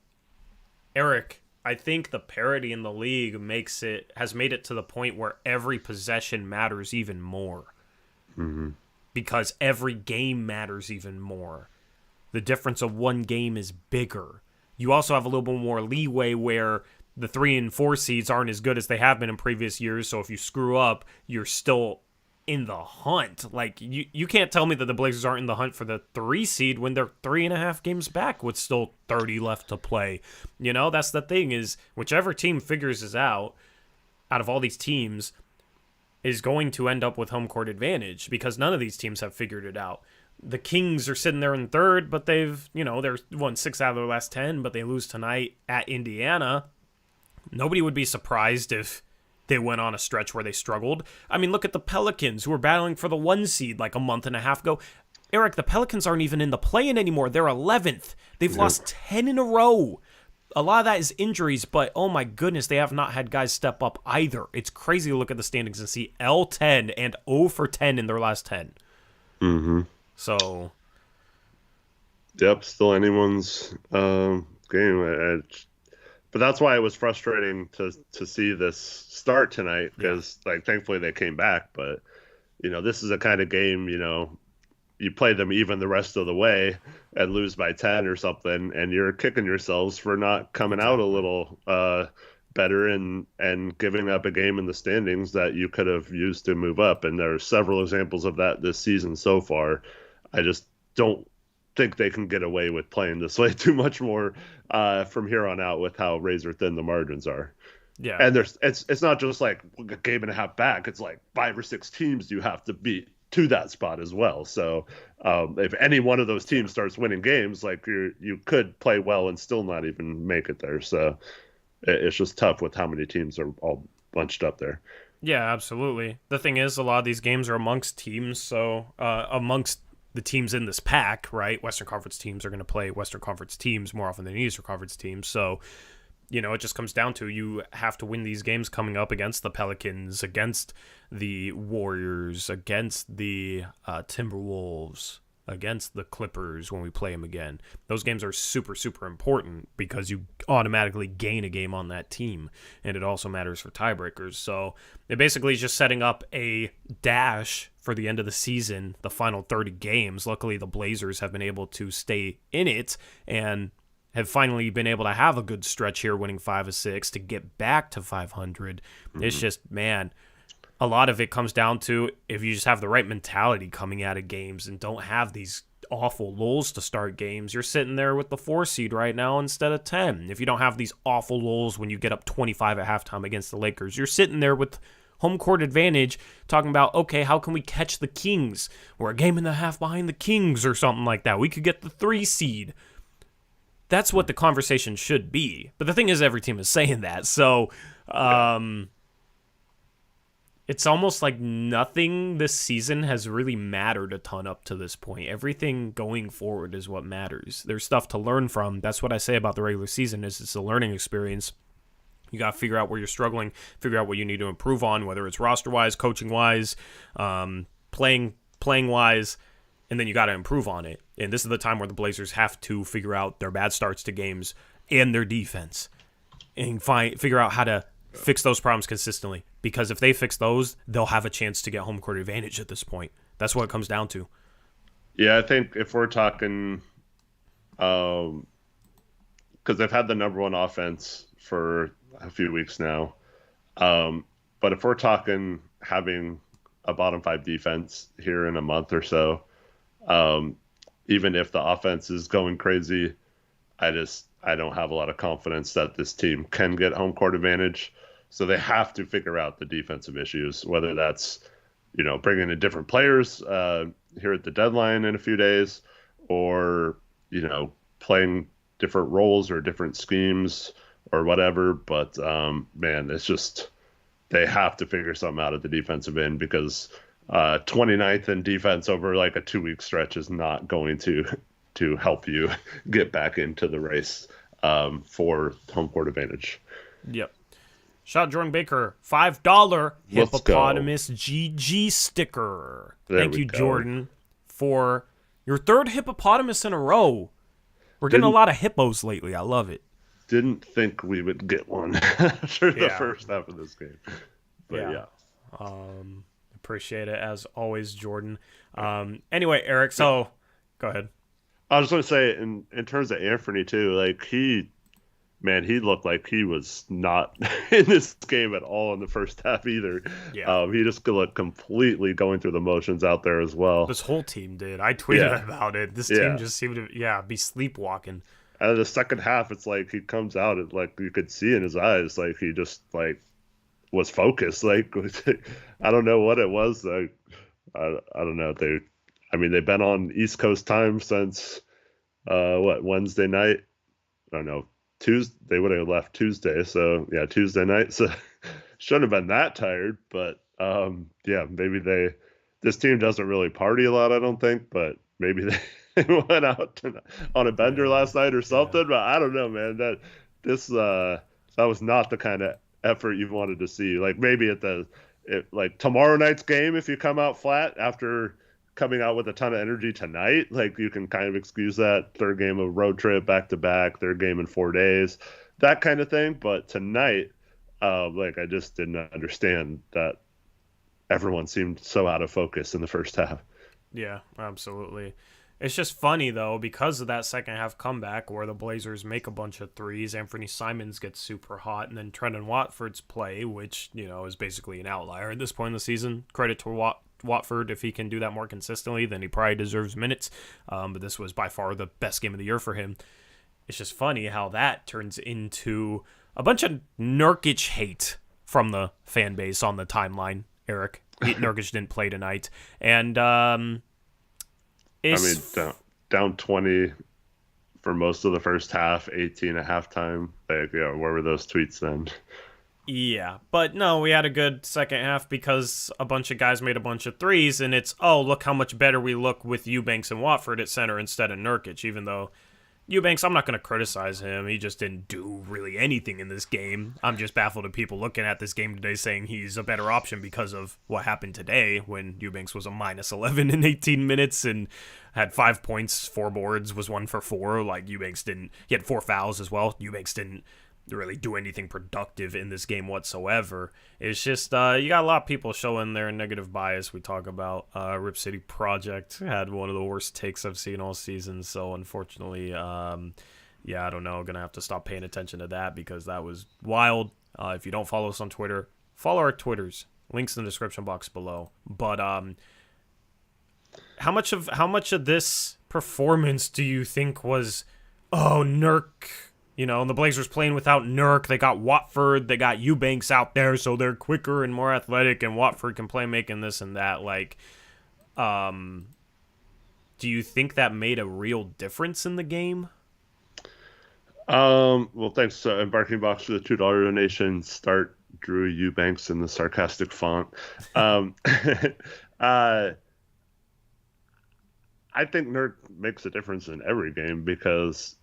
Eric, I think the parity in the league has made it to the point where every possession matters even more. Mm-hmm. Because every game matters even more. The difference of 1 game is bigger. You also have a little bit more leeway where the 3 and 4 seeds aren't as good as they have been in previous years. So if you screw up, you're still in the hunt. Like, you can't tell me that the Blazers aren't in the hunt for the 3 seed when they're 3.5 games back with still 30 left to play. You know, that's the thing, is whichever team figures this out of all these teams is going to end up with home court advantage, because none of these teams have figured it out. The Kings are sitting there in third, but they've won 6 out of their last 10, but they lose tonight at Indiana. Nobody would be surprised if they went on a stretch where they struggled. I mean, look at the Pelicans, who were battling for the 1 seed like a month and a half ago. Eric, the Pelicans aren't even in the play-in anymore. They're 11th. They've lost 10 in a row. A lot of that is injuries, but oh my goodness, they have not had guys step up either. It's crazy to look at the standings and see L10 and 0 for 10 in their last 10. Mm-hmm. So. Yep, still anyone's game. But that's why it was frustrating to see this start tonight, because like thankfully they came back. But this is a kind of game, you play them even the rest of the way and lose by 10 or something, and you're kicking yourselves for not coming out a little better and giving up a game in the standings that you could have used to move up. And there are several examples of that this season so far. I just don't think they can get away with playing this way too much more from here on out with how razor thin the margins are. Yeah. And it's not just like a game and a half back. It's like 5 or 6 teams you have to beat to that spot as well. So if any one of those teams starts winning games, like you could play well and still not even make it there. So it's just tough with how many teams are all bunched up there. Yeah, absolutely. The thing is, a lot of these games are amongst teams. So amongst the teams in this pack, right? Western Conference teams are going to play Western Conference teams more often than Eastern Conference teams. So, it just comes down to you have to win these games coming up against the Pelicans, against the Warriors, against the Timberwolves, against the Clippers when we play them again. Those games are super, super important because you automatically gain a game on that team, and it also matters for tiebreakers. So it basically is just setting up a dash for the end of the season, the final 30 games. Luckily, the Blazers have been able to stay in it and have finally been able to have a good stretch here, winning 5 of 6 to get back to 500. Mm-hmm. It's just, man, a lot of it comes down to if you just have the right mentality coming out of games and don't have these awful lulls to start games, you're sitting there with the 4 seed right now instead of 10. If you don't have these awful lulls when you get up 25 at halftime against the Lakers, you're sitting there with home court advantage talking about, okay, how can we catch the Kings? We're a game and a half behind the Kings or something like that. We could get the 3 seed. That's what the conversation should be. But the thing is, every team is saying that. So it's almost like nothing this season has really mattered a ton up to this point. Everything going forward is what matters. There's stuff to learn from. That's what I say about the regular season, is it's a learning experience. You got to figure out where you're struggling, figure out what you need to improve on, whether it's roster-wise, coaching-wise, playing-wise, and then you got to improve on it. And this is the time where the Blazers have to figure out their bad starts to games and their defense and figure out how to fix those problems consistently. Because if they fix those, they'll have a chance to get home court advantage at this point. That's what it comes down to. Yeah, I think if we're talking, because they've had the number 1 offense for a few weeks now, but if we're talking having a bottom 5 defense here in a month or so, even if the offense is going crazy, I don't have a lot of confidence that this team can get home court advantage. So they have to figure out the defensive issues, whether that's, bringing in different players here at the deadline in a few days, or, playing different roles or different schemes or whatever. But, man, it's just, they have to figure something out at the defensive end, because 29th in defense over like a 2-week stretch is not going to help you get back into the race for home court advantage. Yep. Shout out Jordan Baker, $5 Hippopotamus GG sticker. Thank you, Jordan, for your 3rd hippopotamus in a row. We're getting a lot of hippos lately. I love it. Didn't think we would get one for the first half of this game. But yeah. Appreciate it, as always, Jordan. Anyway, Eric, so go ahead. I was going to say, in terms of Anfernee, too, like man, he looked like he was not in this game at all in the first half either. Yeah. He just looked completely going through the motions out there as well. This whole team did. I tweeted about it. This team just seemed to, be sleepwalking. And the second half, it's like he comes out, and like you could see in his eyes, like he just like was focused. Like I don't know what it was. Like I don't know. They've been on East Coast time since Wednesday night. I don't know. Tuesday, they would have left Tuesday, so yeah, Tuesday night. So shouldn't have been that tired, but maybe this team doesn't really party a lot, I don't think, but maybe they went out on a bender last night or something. But I don't know, man. That was not the kind of effort you wanted to see. Like maybe like tomorrow night's game, if you come out flat after coming out with a ton of energy tonight, like you can kind of excuse that. Third game of road trip back to back, third game in 4 days, that kind of thing. But tonight, I just didn't understand that everyone seemed so out of focus in the first half. Yeah, absolutely. It's just funny, though, because of that second half comeback where the Blazers make a bunch of threes, Anfernee Simons gets super hot, and then Trendon Watford's play, which, is basically an outlier at this point in the season. Credit to Watford. If he can do that more consistently, then he probably deserves minutes. But this was by far the best game of the year for him. It's just funny how that turns into a bunch of Nurkic hate from the fan base on the timeline, Eric. Nurkic didn't play tonight. And down 20 for most of the first half, 18 at halftime. Where were those tweets then? Yeah, but no, we had a good second half because a bunch of guys made a bunch of threes, and it's, look how much better we look with Eubanks and Watford at center instead of Nurkic, even though Eubanks, I'm not going to criticize him. He just didn't do really anything in this game. I'm just baffled at people looking at this game today saying he's a better option because of what happened today when Eubanks was a minus 11 in 18 minutes and had 5 points, 4 boards, was 1 for 4. Like, he had 4 fouls as well. Eubanks didn't really do anything productive in this game whatsoever. It's just you got a lot of people showing their negative bias. We talk about Rip City Project had one of the worst takes I've seen all season, so unfortunately I don't know, gonna have to stop paying attention to that because that was wild. If you don't follow us on Twitter, follow our Twitters, links in the description box below. But how much of this performance do you think was Nurk? And the Blazers playing without Nurk. They got Watford. They got Eubanks out there, so they're quicker and more athletic, and Watford can play making this and that. Like, do you think that made a real difference in the game? Well, thanks, Embarking Box, for the $2 donation. Start Drew Eubanks in the sarcastic font. I think Nurk makes a difference in every game because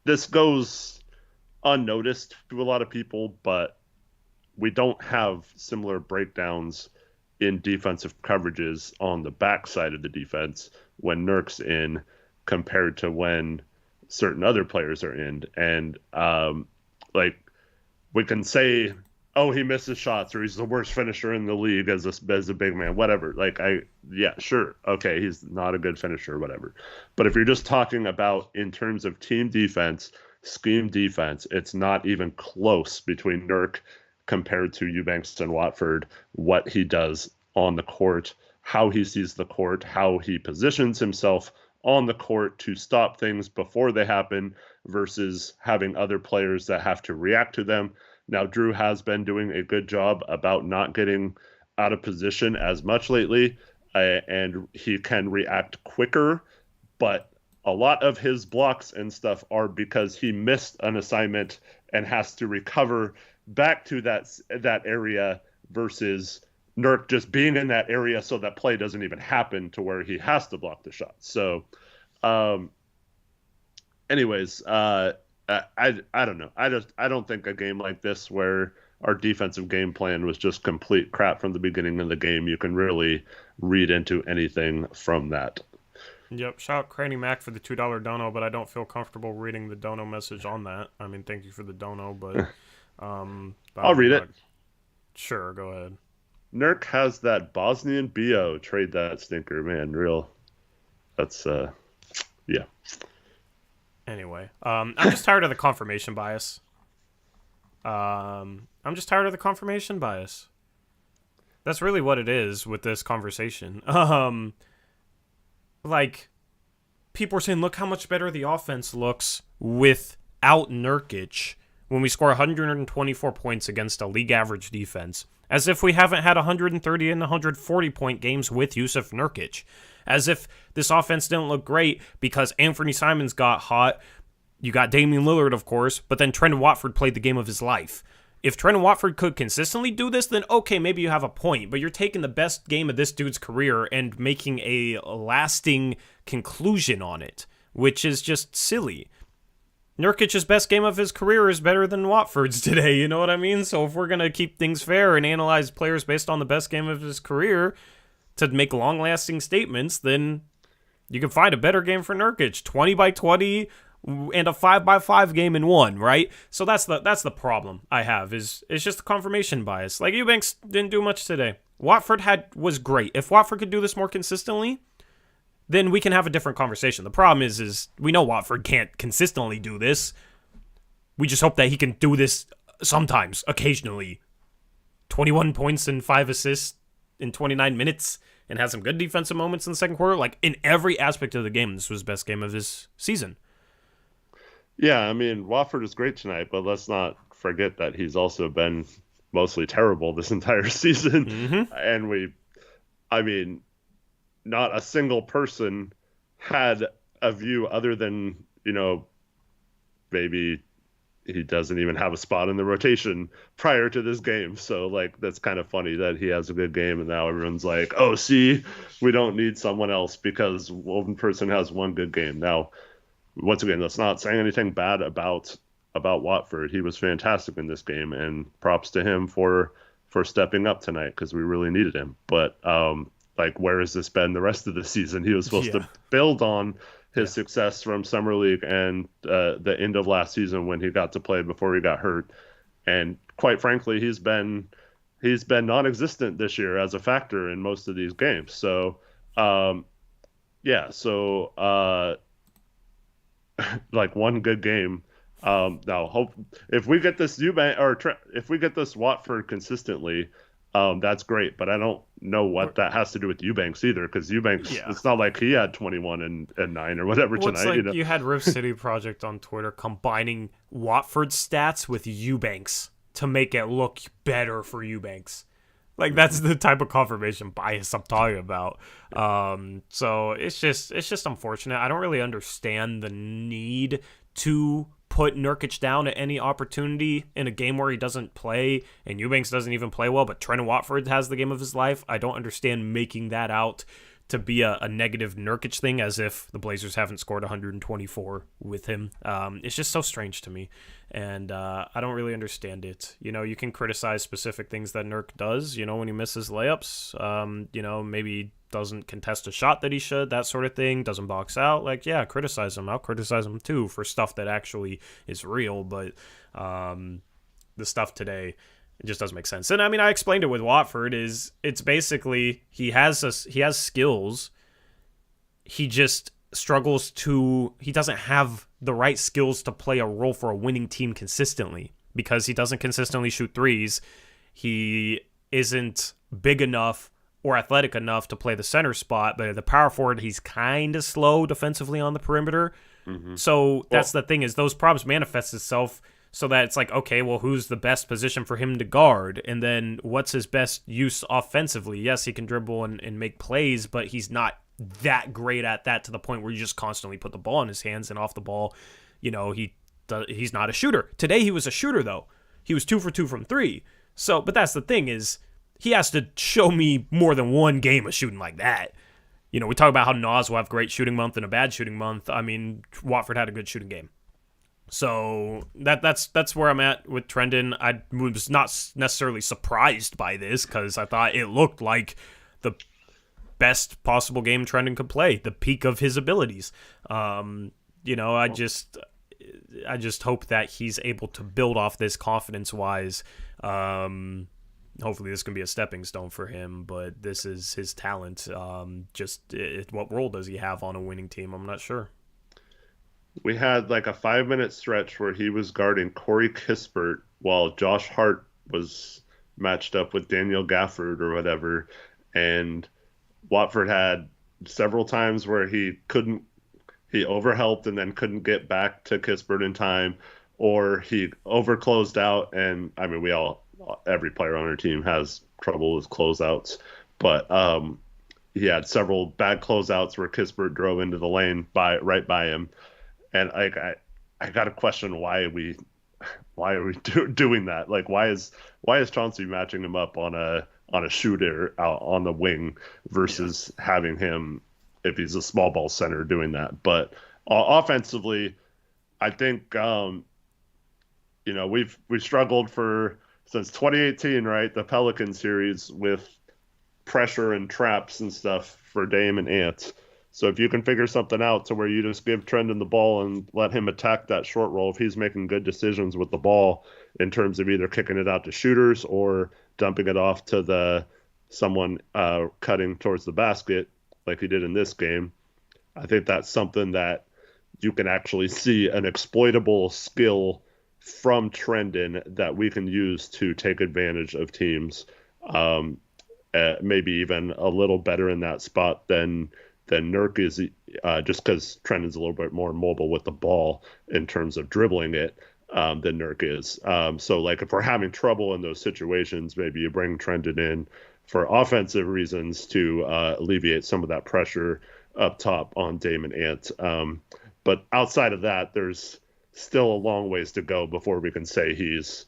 this goes unnoticed to a lot of people, but we don't have similar breakdowns in defensive coverages on the backside of the defense when Nurk's in compared to when certain other players are in. And we can say, he misses shots or he's the worst finisher in the league as a big man, whatever. Sure. Okay, he's not a good finisher, whatever. But if you're just talking about in terms of team defense, scheme defense, it's not even close between Nurk compared to Eubanks and Watford, what he does on the court, how he sees the court, how he positions himself on the court to stop things before they happen versus having other players that have to react to them. Now, Drew has been doing a good job about not getting out of position as much lately, and he can react quicker, but a lot of his blocks and stuff are because he missed an assignment and has to recover back to that area versus Nurk just being in that area so that play doesn't even happen to where he has to block the shot. So, I don't know. I don't think a game like this where our defensive game plan was just complete crap from the beginning of the game, you can really read into anything from that. Yep. Shout out Cranny Mac for the $2 dono, but I don't feel comfortable reading the dono message on that. I mean, thank you for the dono, but I'll read it. Sure, go ahead. Nurk has that Bosnian BO. Trade that stinker, man. Real. That's yeah. Anyway. anyway. I'm just tired of the confirmation bias. That's really what it is with this conversation. Like, people are saying, look how much better the offense looks without Nurkic when we score 124 points against a league average defense. As if we haven't had 130 and 140 point games with Yusuf Nurkic. As if this offense didn't look great because Anfernee Simons got hot. You got Damian Lillard, of course, but then Trendon Watford played the game of his life. If Trendon Watford could consistently do this, then okay, maybe you have a point, but you're taking the best game of this dude's career and making a lasting conclusion on it, which is just silly. Nurkic's best game of his career is better than Watford's today, you know what I mean? So if we're going to keep things fair and analyze players based on the best game of his career to make long-lasting statements, then you can find a better game for Nurkic. 20 by 20 and a 5 by 5 game in one, right? So that's the problem I have, is it's just the confirmation bias. Like, Eubanks didn't do much today. Watford was great. If Watford could do this more consistently, then we can have a different conversation. The problem is we know Watford can't consistently do this. We just hope that he can do this sometimes, occasionally. 21 points and 5 assists in 29 minutes and has some good defensive moments in the second quarter. Like, in every aspect of the game, this was the best game of his season. Yeah, I mean, Watford is great tonight, but let's not forget that he's also been mostly terrible this entire season. Mm-hmm. And not a single person had a view other than, maybe he doesn't even have a spot in the rotation prior to this game. So, like, that's kind of funny that he has a good game and now everyone's like, oh, see, we don't need someone else because one person has one good game. Now, once again, that's not saying anything bad about Watford. He was fantastic in this game, and props to him for stepping up tonight because we really needed him. But, where has this been the rest of the season? He was supposed to build on his success from Summer League and the end of last season when he got to play before he got hurt. And quite frankly, he's been non-existent this year as a factor in most of these games. So, one good game. Now, hope if we get this if we get this Watford consistently, that's great. But I don't know what that has to do with Eubanks either, because Eubanks, it's not like he had 21 and 9 or whatever tonight. You had Rift City Project on Twitter combining Watford's stats with Eubanks to make it look better for Eubanks. Like, that's the type of confirmation bias I'm talking about. So it's just unfortunate. I don't really understand the need to put Nurkic down at any opportunity in a game where he doesn't play and Eubanks doesn't even play well, but Trendon Watford has the game of his life. I don't understand making that out to be a negative Nurkic thing, as if the Blazers haven't scored 124 with him. It's just so strange to me, and I don't really understand it. You can criticize specific things that Nurk does, when he misses layups, maybe doesn't contest a shot that he should, that sort of thing, doesn't box out. Criticize him. I'll criticize him too for stuff that actually is real, but the stuff today, it just doesn't make sense. And I explained it with Watford. It's basically he has skills. He just struggles he doesn't have the right skills to play a role for a winning team consistently, because he doesn't consistently shoot threes. He isn't big enough or athletic enough to play the center spot, but the power forward, he's kind of slow defensively on the perimeter. Mm-hmm. So that's the thing, is those problems manifest itself so that it's like, okay, well, who's the best position for him to guard? And then what's his best use offensively? Yes, he can dribble and make plays, but he's not that great at that to the point where you just constantly put the ball in his hands, and off the ball, he's not a shooter. Today he was a shooter, though. He was 2 for 2 from 3. So, but that's the thing, is he has to show me more than one game of shooting like that. We talk about how Nas will have a great shooting month and a bad shooting month. Watford had a good shooting game. So that's where I'm at with Trendon. I was not necessarily surprised by this, because I thought it looked like the best possible game Trendon could play, the peak of his abilities. I just hope that he's able to build off this confidence-wise. Hopefully this can be a stepping stone for him, but this is his talent. What role does he have on a winning team? I'm not sure. We had like a 5-minute stretch where he was guarding Corey Kispert while Josh Hart was matched up with Daniel Gafford or whatever. And Watford had several times where he overhelped and then couldn't get back to Kispert in time, or he overclosed out. And I mean, every player on our team has trouble with closeouts, but he had several bad closeouts where Kispert drove into the lane right by him. And I got to question why are we doing that? Like, why is Chauncey matching him up on a shooter out on the wing versus having him, if he's a small ball center, doing that? But offensively, I think we've struggled since 2018, right? The Pelican series with pressure and traps and stuff for Dame and Ant. So if you can figure something out to where you just give Trendon the ball and let him attack that short roll, if he's making good decisions with the ball in terms of either kicking it out to shooters or dumping it off to someone cutting towards the basket like he did in this game, I think that's something that you can actually see an exploitable skill from Trendon that we can use to take advantage of teams. Maybe even a little better in that spot than Nurk is, just because Trendon's a little bit more mobile with the ball in terms of dribbling it than Nurk is. So, like, if we're having trouble in those situations, maybe you bring Trendon in for offensive reasons to alleviate some of that pressure up top on Dame and Ant. But outside of that, there's still a long ways to go before we can say he's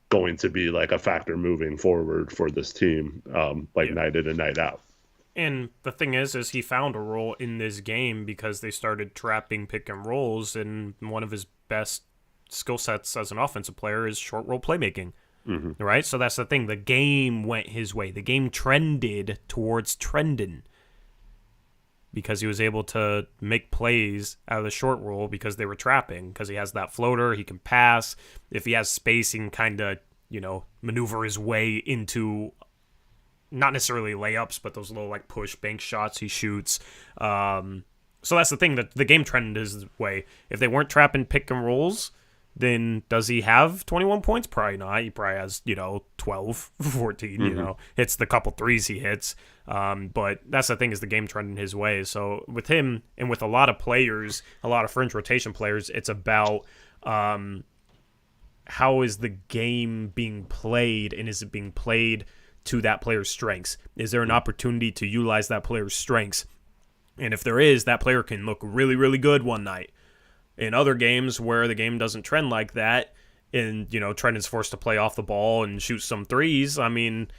going to be like a factor moving forward for this team, night in and night out. And the thing is he found a role in this game because they started trapping pick and rolls, and one of his best skill sets as an offensive player is short roll playmaking. Mm-hmm. Right? So that's the thing. The game went his way. The game trended towards Trendon because he was able to make plays out of the short roll because they were trapping, because he has that floater, he can pass. If he has space, he can kind of, maneuver his way into not necessarily layups, but those little like push bank shots he shoots. So that's the thing, that the game trended his way. If they weren't trapping pick and rolls, then does he have 21 points? Probably not. He probably has, 12, 14, mm-hmm. Hits the couple threes he hits. But that's the thing, is the game trending his way. So with him and with a lot of players, a lot of fringe rotation players, it's about how is the game being played, and is it being played to that player's strengths? Is there an opportunity to utilize that player's strengths? And if there is, that player can look really, really good one night. In other games where the game doesn't trend like that, and, Trendon's forced to play off the ball and shoot some threes, I mean,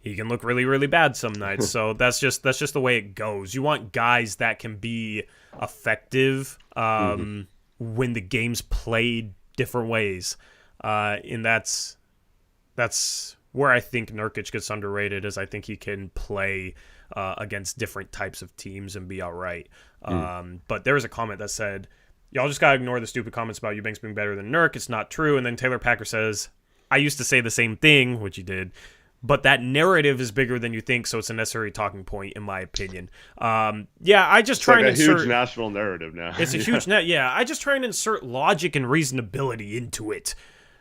he can look really, really bad some nights. So that's just the way it goes. You want guys that can be effective when the game's played different ways. And that's where I think Nurkic gets underrated, is I think he can play against different types of teams and be all right. But there was a comment that said, y'all just got to ignore the stupid comments about Eubanks being better than Nurk. It's not true. And then Taylor Packer says, I used to say the same thing, which he did, but that narrative is bigger than you think, so it's a necessary talking point, in my opinion. I just try and insert... It's like a huge national narrative now. It's a huge... I just try and insert logic and reasonability into it,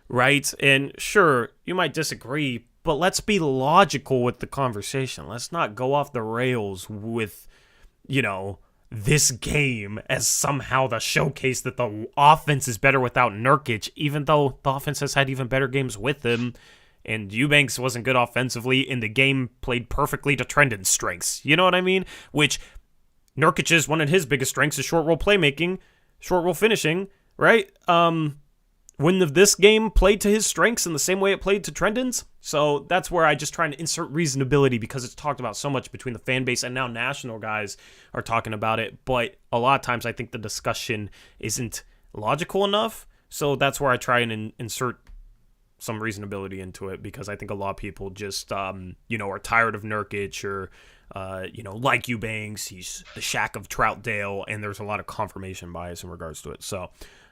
right? And sure, you might disagree, but let's be logical with the conversation. Let's not go off the rails with, this game as somehow the showcase that the offense is better without Nurkic, even though the offense has had even better games with him. And Eubanks wasn't good offensively, and the game played perfectly to Trendon's strengths. You know what I mean? Which Nurkic is one of his biggest strengths is short roll playmaking, short roll finishing, right? Wouldn't have this game played to his strengths in the same way it played to Trendon's? So that's where I just try to insert reasonability, because it's talked about so much between the fan base, and now national guys are talking about it. But a lot of times I think the discussion isn't logical enough. So that's where I try and insert some reasonability into it, because I think a lot of people just, are tired of Nurkic or, like Eubanks, he's the Shaq of Troutdale, and there's a lot of confirmation bias in regards to it. So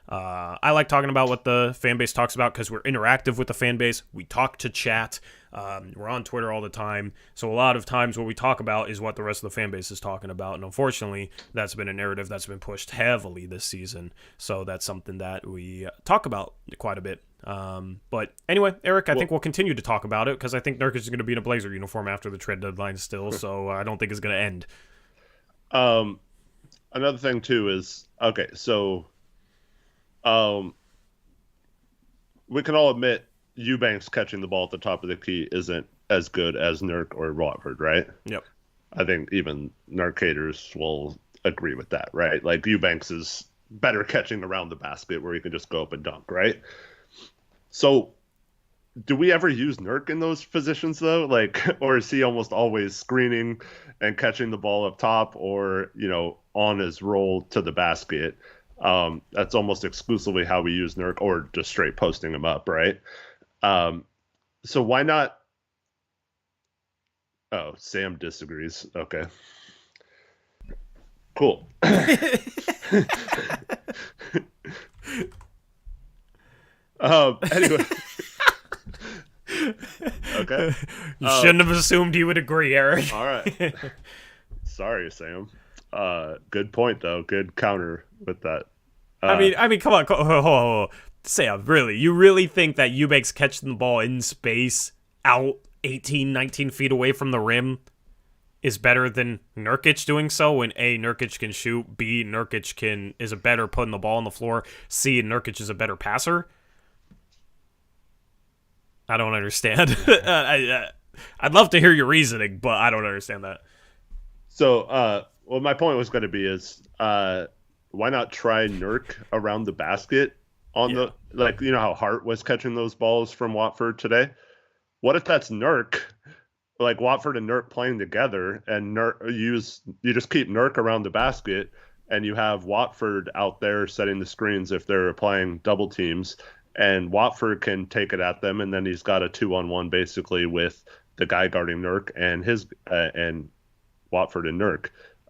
I like talking about what the fan base talks about because we're interactive with the fan base. We talk to chat. We're on Twitter all the time. So a lot of times what we talk about is what the rest of the fan base is talking about. And unfortunately, that's been a narrative that's been pushed heavily this season. So that's something that we talk about quite a bit. But anyway, Eric, I think we'll continue to talk about it because I think Nurkic is going to be in a Blazer uniform after the trade deadline still. So I don't think it's going to end. Another thing, too, is, okay, so we can all admit Eubanks catching the ball at the top of the key isn't as good as Nurk or Watford, right? Yep. I think even Nurkators will agree with that, right? Like Eubanks is better catching around the basket where he can just go up and dunk, right? So do we ever use Nurk in those positions though? Like, or is he almost always screening and catching the ball up top or, on his roll to the basket? That's almost exclusively how we use Nurk, or just straight posting him up, right? So why not? Oh, Sam disagrees. Okay. Cool. Anyway. Okay. You shouldn't have assumed he would agree, Eric. All right. Sorry, Sam. Good point, though. Good counter with that. I mean, come on. Hold. Sam, really? You really think that Eubanks catching the ball in space out 18, 19 feet away from the rim is better than Nurkic doing so when A, Nurkic can shoot, B, Nurkic is a better putting the ball on the floor, C, Nurkic is a better passer? I don't understand. I'd love to hear your reasoning, but I don't understand that. So, my point was going to be is, why not try Nurk around the basket on how Hart was catching those balls from Watford today? What if that's Nurk, like Watford and Nurk playing together, and you just keep Nurk around the basket, and you have Watford out there setting the screens if they're playing double teams, and Watford can take it at them, and then he's got a 2-on-1 basically with the guy guarding Nurk and his and Watford and Nurk.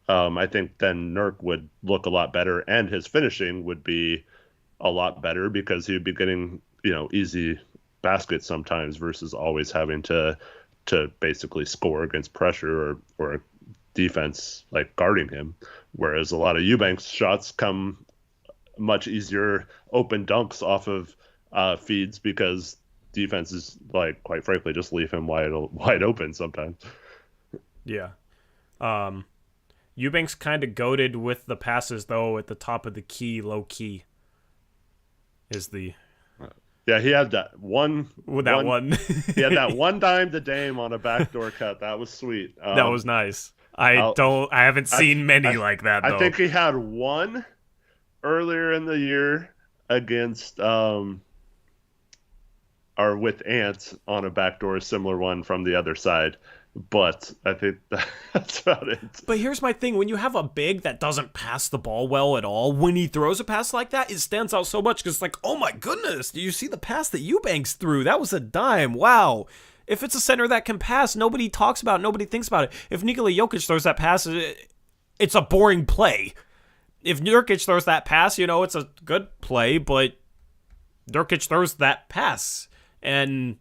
I think then Nurk would look a lot better, and his finishing would be a lot better because he'd be getting, easy baskets sometimes versus always having to basically score against pressure or defense like guarding him. Whereas a lot of Eubanks shots come much easier open dunks off of feeds because defenses, like, quite frankly, just leave him wide open sometimes. Yeah. Eubanks kind of goated with the passes, though, at the top of the key, low key. Is the... Yeah, he had that one. With that one. He had that one dime to Dame on a backdoor cut. That was sweet. That was nice. I haven't seen many like that, though. I think he had one earlier in the year against... or with Ant on a backdoor, similar one from the other side. But I think that's about it. But here's my thing. When you have a big that doesn't pass the ball well at all, when he throws a pass like that, it stands out so much because it's like, oh my goodness, do you see the pass that Eubanks threw? That was a dime. Wow. If it's a center that can pass, nobody talks about it. Nobody thinks about it. If Nikola Jokic throws that pass, it's a boring play. If Nurkic throws that pass, it's a good play, but Nurkic throws that pass. And...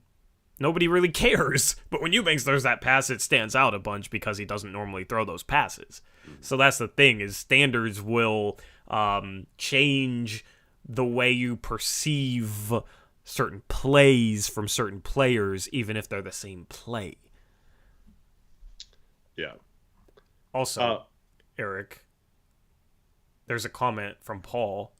nobody really cares. But when Eubanks throws that pass, it stands out a bunch because he doesn't normally throw those passes. So that's the thing, is standards will change the way you perceive certain plays from certain players, even if they're the same play. Yeah. Also, Eric, there's a comment from Paul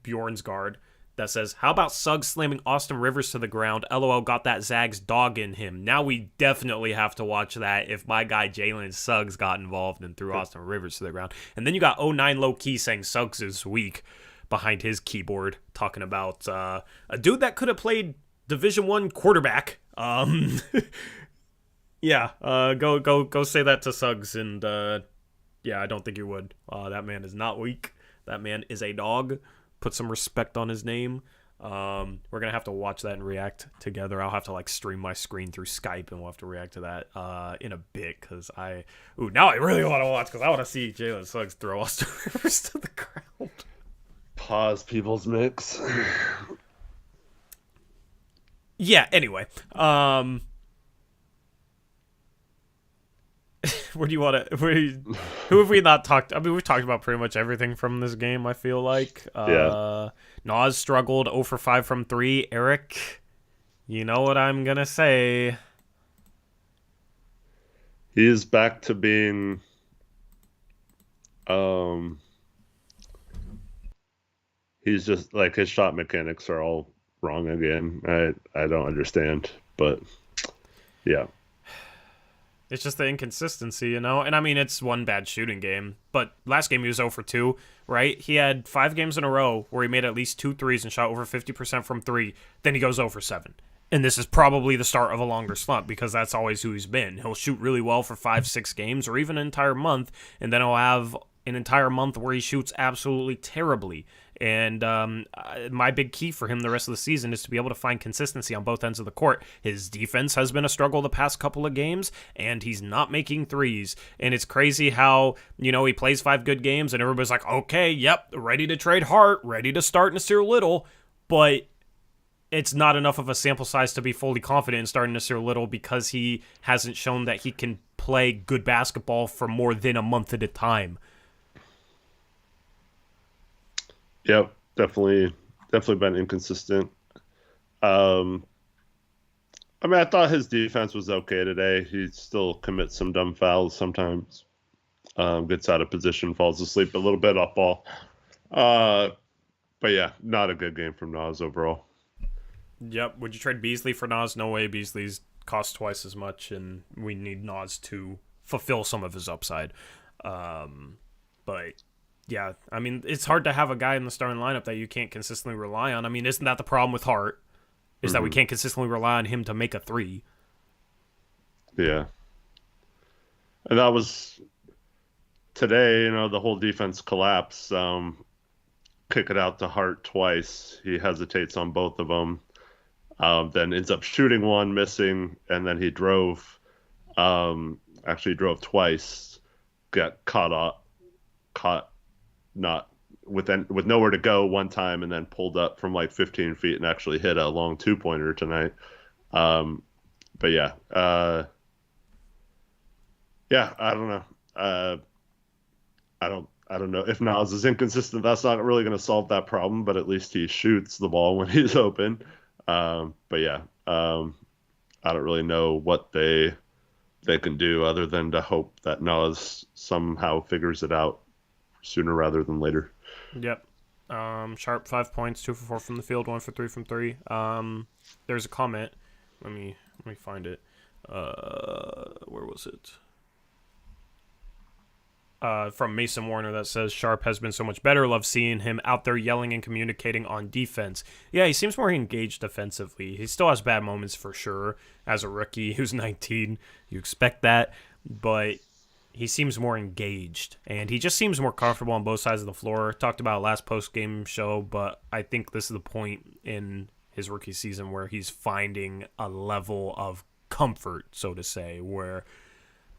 Bjornsgaard that says, how about Suggs slamming Austin Rivers to the ground? LOL, got that Zags dog in him. Now we definitely have to watch that if my guy Jalen Suggs got involved and threw Austin Rivers to the ground. And then you got 09 Low Key saying Suggs is weak behind his keyboard, talking about a dude that could have played Division I quarterback. Yeah, go say that to Suggs, and yeah, I don't think you would. That man is not weak. That man is a dog. Put some respect on his name. We're gonna have to watch that and react together. I'll have to like stream my screen through Skype, and we'll have to react to that in a bit. Cause now I really want to watch because I want to see Jalen Suggs throw Austin Rivers to the ground. Pause people's mix. Yeah. Anyway, where do you want to? Who have we not talked? I mean, we've talked about pretty much everything from this game. I feel like. Nas struggled 0 for 5 from 3. Eric, you know what I'm gonna say. He's back to being, he's just like his shot mechanics are all wrong again. I don't understand, but yeah. It's just the inconsistency, And I mean, it's one bad shooting game. But last game he was 0 for 2, right? He had 5 games in a row where he made at least 2 threes and shot over 50% from 3. Then he goes 0 for 7. And this is probably the start of a longer slump because that's always who he's been. He'll shoot really well for 5-6 games or even an entire month, and then he'll have an entire month where he shoots absolutely terribly. And my big key for him the rest of the season is to be able to find consistency on both ends of the court. His defense has been a struggle the past couple of games, and he's not making threes. And it's crazy how, he plays 5 good games, and everybody's like, okay, yep, ready to trade Hart, ready to start Nasir Little. But it's not enough of a sample size to be fully confident in starting Nasir Little because he hasn't shown that he can play good basketball for more than a month at a time. Yep, definitely been inconsistent. I mean, I thought his defense was okay today. He still commits some dumb fouls sometimes. Gets out of position, falls asleep a little bit off ball. But yeah, not a good game from Nas overall. Yep. Would you trade Beasley for Nas? No way. Beasley's cost twice as much, and we need Nas to fulfill some of his upside. But yeah, I mean, it's hard to have a guy in the starting lineup that you can't consistently rely on. I mean, isn't that the problem with Hart? Is that we can't consistently rely on him to make a 3? Yeah. And that was today, the whole defense collapse. Kick it out to Hart twice. He hesitates on both of them. Then ends up shooting one, missing, and then he drove. Actually drove twice. Got caught not with nowhere to go one time, and then pulled up from like 15 feet and actually hit a long 2-pointer tonight. But yeah, I don't know. I don't know if Nas is inconsistent. That's not really going to solve that problem, but at least he shoots the ball when he's open. But yeah, I don't really know what they can do other than to hope that Nas somehow figures it out sooner rather than later. Yep. Sharp 5 points, 2 for 4 from the field, 1 for 3 from 3. There's a comment. Let me find it. Where was it? From Mason Warner that says Sharp has been so much better. Love seeing him out there yelling and communicating on defense. Yeah, he seems more engaged defensively. He still has bad moments for sure. As a rookie who's 19, you expect that, but he seems more engaged, and he just seems more comfortable on both sides of the floor. Talked about it last post-game show, but I think this is the point in his rookie season where he's finding a level of comfort, so to say, where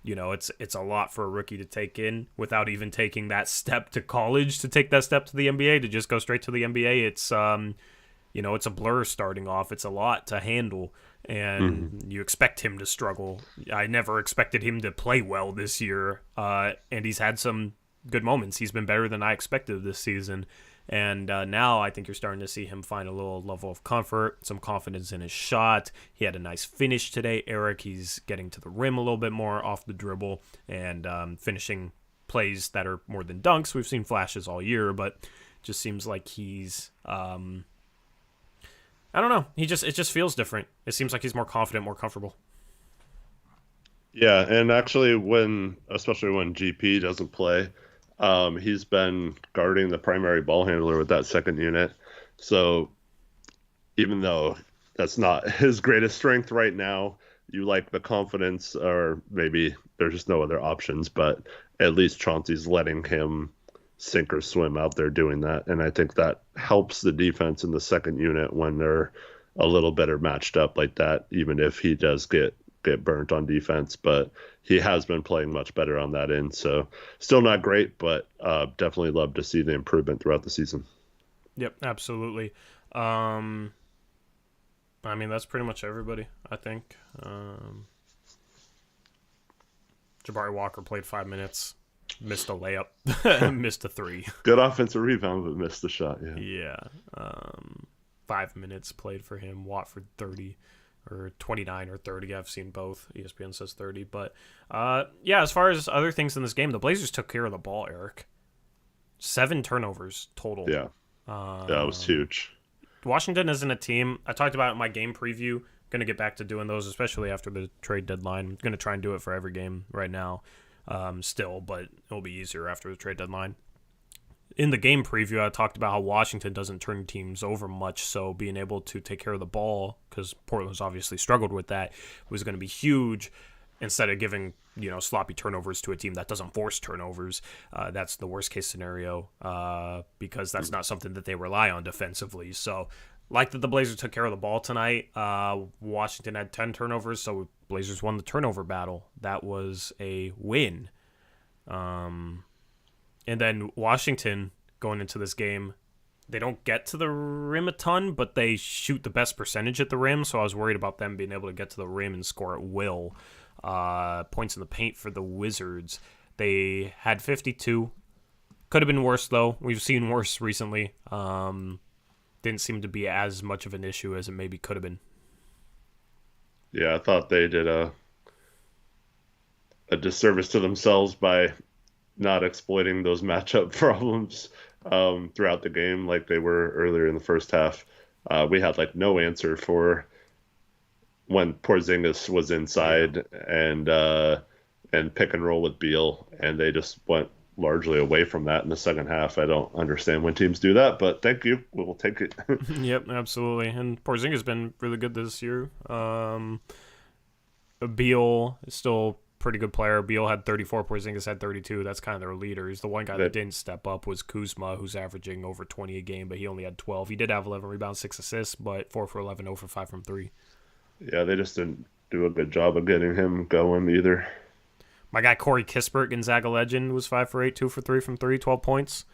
it's a lot for a rookie to take in without even taking that step to college to take that step to the NBA, to just go straight to the NBA. It's it's a blur starting off. It's a lot to handle, and you expect him to struggle. I never expected him to play well this year, and he's had some good moments. He's been better than I expected this season, and now I think you're starting to see him find a little level of comfort, some confidence in his shot. He had a nice finish today, Eric. He's getting to the rim a little bit more off the dribble and finishing plays that are more than dunks. We've seen flashes all year, but just seems like he's I don't know. It just feels different. It seems like he's more confident, more comfortable. Yeah, and actually especially when GP doesn't play, he's been guarding the primary ball handler with that second unit. So even though that's not his greatest strength right now, you like the confidence, or maybe there's just no other options, but at least Chauncey's letting him sink or swim out there doing that. And I think that helps the defense in the second unit when they're a little better matched up like that, even if he does get burnt on defense. But he has been playing much better on that end. So still not great, but definitely love to see the improvement throughout the season. Yep, absolutely. I mean, that's pretty much everybody, I think. Jabari Walker played 5 minutes, missed a layup, missed a three. Good offensive rebound, but missed the shot, yeah. Yeah. 5 minutes played for him. Watford 30 or 29 or 30. I've seen both. ESPN says 30. But, yeah, as far as other things in this game, the Blazers took care of the ball, Eric. 7 turnovers total. Yeah. That was huge. Washington isn't a team. I talked about it in my game preview. Going to get back to doing those, especially after the trade deadline. I'm going to try and do it for every game right now still, but it'll be easier after the trade deadline. In the game preview, I talked about how Washington doesn't turn teams over much, so being able to take care of the ball, because Portland's obviously struggled with that, was going to be huge. Instead of giving sloppy turnovers to a team that doesn't force turnovers, that's the worst case scenario because that's not something that they rely on defensively. So, like that the Blazers took care of the ball tonight. Washington had 10 turnovers, so Blazers won the turnover battle. That was a win. And then Washington going into this game, they don't get to the rim a ton, but they shoot the best percentage at the rim. So I was worried about them being able to get to the rim and score at will. Points in the paint for the Wizards. They had 52. Could have been worse, though. We've seen worse recently. Didn't seem to be as much of an issue as it maybe could have been. Yeah, I thought they did a disservice to themselves by not exploiting those matchup problems throughout the game like they were earlier in the first half. We had no answer for when Porzingis was inside and pick and roll with Beal, and they just went largely away from that in the second half. I don't understand when teams do that, but thank you. We'll take it. Yep, absolutely. And Porzingis has been really good this year. Beal is still a pretty good player. Beal had 34, Porzingis had 32. That's kind of their leaders. The one guy that didn't step up was Kuzma, who's averaging over 20 a game, but he only had 12. He did have 11 rebounds, 6 assists, but 4 for 11, 0 for 5 from 3. Yeah, they just didn't do a good job of getting him going either. My guy Corey Kispert, Gonzaga legend, was 5 for 8, 2 for 3 from 3, 12 points.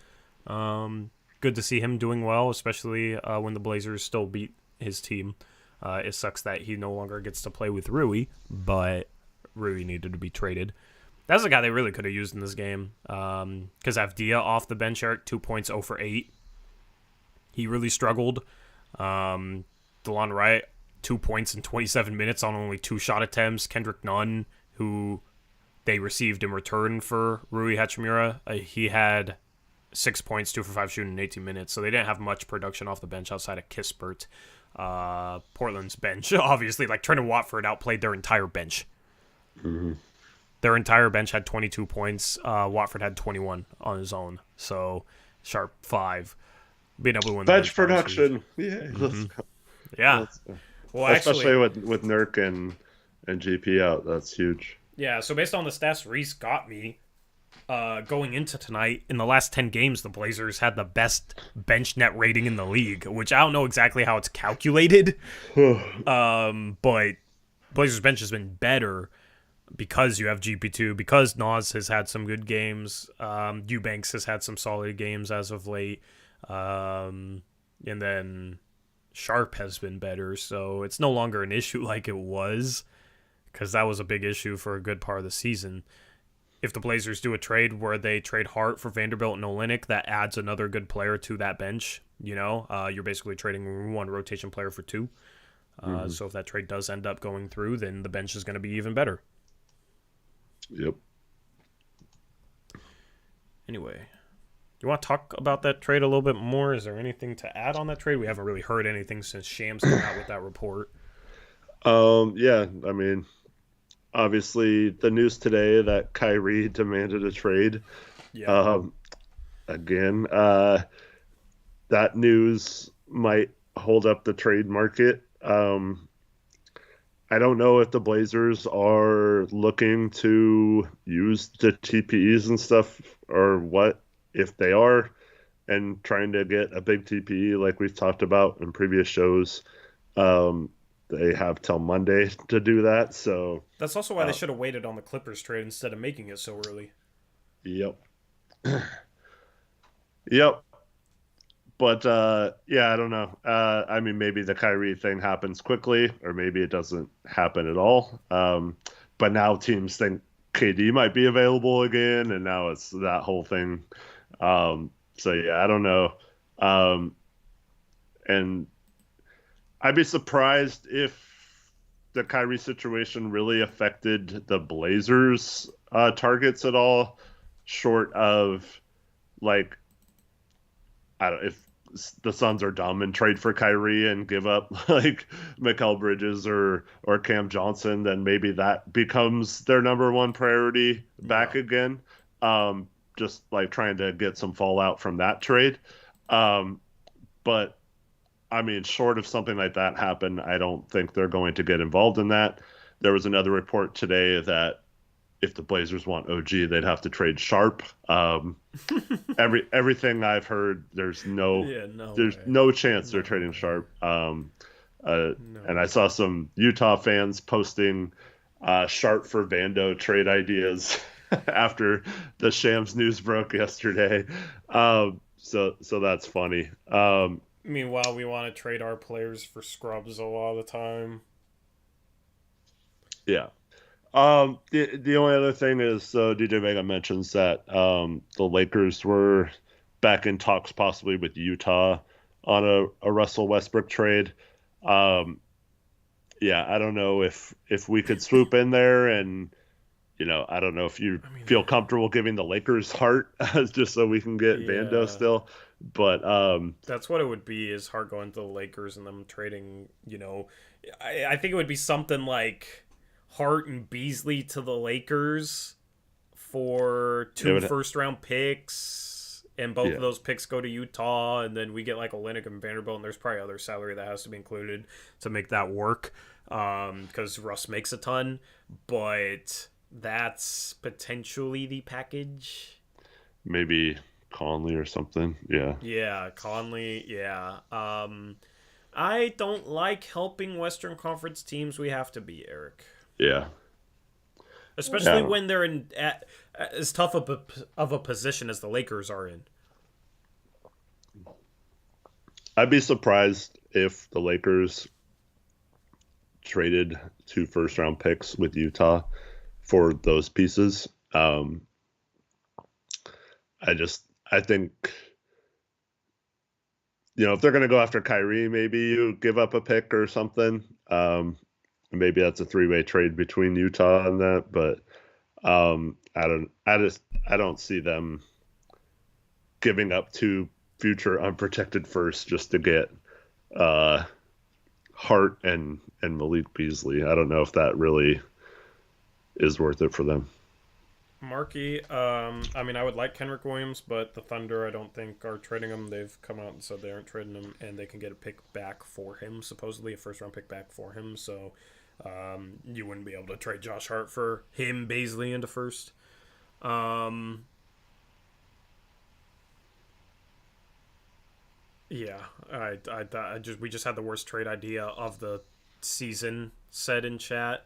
Good to see him doing well, especially when the Blazers still beat his team. It sucks that he no longer gets to play with Rui, but Rui needed to be traded. That's a guy they really could have used in this game. Because Avdia off the bench, Eric, 2 points, 0 for 8. He really struggled. DeLon Wright, 2 points in 27 minutes on only 2 shot attempts. Kendrick Nunn, who they received in return for Rui Hachimura, he had 6 points, 2 for 5 shooting in 18 minutes. So they didn't have much production off the bench outside of Kispert. Portland's bench, obviously, Trendon Watford outplayed their entire bench. Mm-hmm. Their entire bench had 22 points. Watford had 21 on his own. So sharp 5. Being able to win bench production. Yeah. Mm-hmm. Yeah. Well, especially with Nurk and GP out, that's huge. Yeah, so based on the stats Reese got me, going into tonight, in the last 10 games, the Blazers had the best bench net rating in the league, which I don't know exactly how it's calculated, but Blazers bench has been better because you have GP2, because Nas has had some good games, Eubanks has had some solid games as of late, and then Sharp has been better, so it's no longer an issue like it was, because that was a big issue for a good part of the season. If the Blazers do a trade where they trade Hart for Vanderbilt and Olynyk, that adds another good player to that bench. You're basically trading 1 rotation player for 2. So if that trade does end up going through, then the bench is going to be even better. Yep. Anyway, you want to talk about that trade a little bit more? Is there anything to add on that trade? We haven't really heard anything since Shams came out with that report. Yeah, I mean, obviously the news today that Kyrie demanded a trade. Yeah. Again, that news might hold up the trade market. I don't know if the Blazers are looking to use the TPEs and stuff or what if they are and trying to get a big TPE like we've talked about in previous shows, they have till Monday to do that. So that's also why they should have waited on the Clippers trade instead of making it so early. Yep. Yep. But yeah, I don't know. I mean, maybe the Kyrie thing happens quickly, or maybe it doesn't happen at all. But now teams think KD might be available again, and now it's that whole thing. So yeah, I don't know. And I'd be surprised if the Kyrie situation really affected the Blazers' targets at all, short of like, I don't, if the Suns are dumb and trade for Kyrie and give up like Mikal Bridges or Cam Johnson, then maybe that becomes their number one priority back again. Just like trying to get some fallout from that trade. But I mean, short of something like that happen, I don't think they're going to get involved in that. There was another report today that if the Blazers want OG, they'd have to trade Sharp. Everything I've heard, there's no chance they're trading Sharp. And I saw some Utah fans posting Sharp for Vando trade ideas after the Shams news broke yesterday. So that's funny. Meanwhile, we want to trade our players for scrubs a lot of the time. Yeah. The only other thing is, DJ Vega mentions that the Lakers were back in talks possibly with Utah on a Russell Westbrook trade. Yeah, I don't know if we could swoop in there, and I don't know if you feel comfortable giving the Lakers Hart just so we can get Vando still. But that's what it would be, is Hart going to the Lakers and them trading. I think it would be something like Hart and Beasley to the Lakers for 2 first-round picks, and both of those picks go to Utah, and then we get like Olynyk and Vanderbilt, and there's probably other salary that has to be included to make that work, because Russ makes a ton, but that's potentially the package. Maybe Conley or something. Yeah, Conley, yeah. I don't like helping Western Conference teams we have to beat, Eric. Yeah. Especially when they're in as tough of a position as the Lakers are in. I'd be surprised if the Lakers traded 2 first-round picks with Utah for those pieces. I think, if they're going to go after Kyrie, maybe you give up a pick or something. Maybe that's a 3-way trade between Utah and that, but I don't see them giving up 2 future unprotected firsts just to get Hart and Malik Beasley. I don't know if that really is worth it for them. Markey, I would like Kenrich Williams, but the Thunder, I don't think, are trading him. They've come out and said they aren't trading him, and they can get a pick back for him, supposedly a first-round pick back for him. So you wouldn't be able to trade Josh Hart for him, Beasley, into first. Yeah, we just had the worst trade idea of the season said in chat.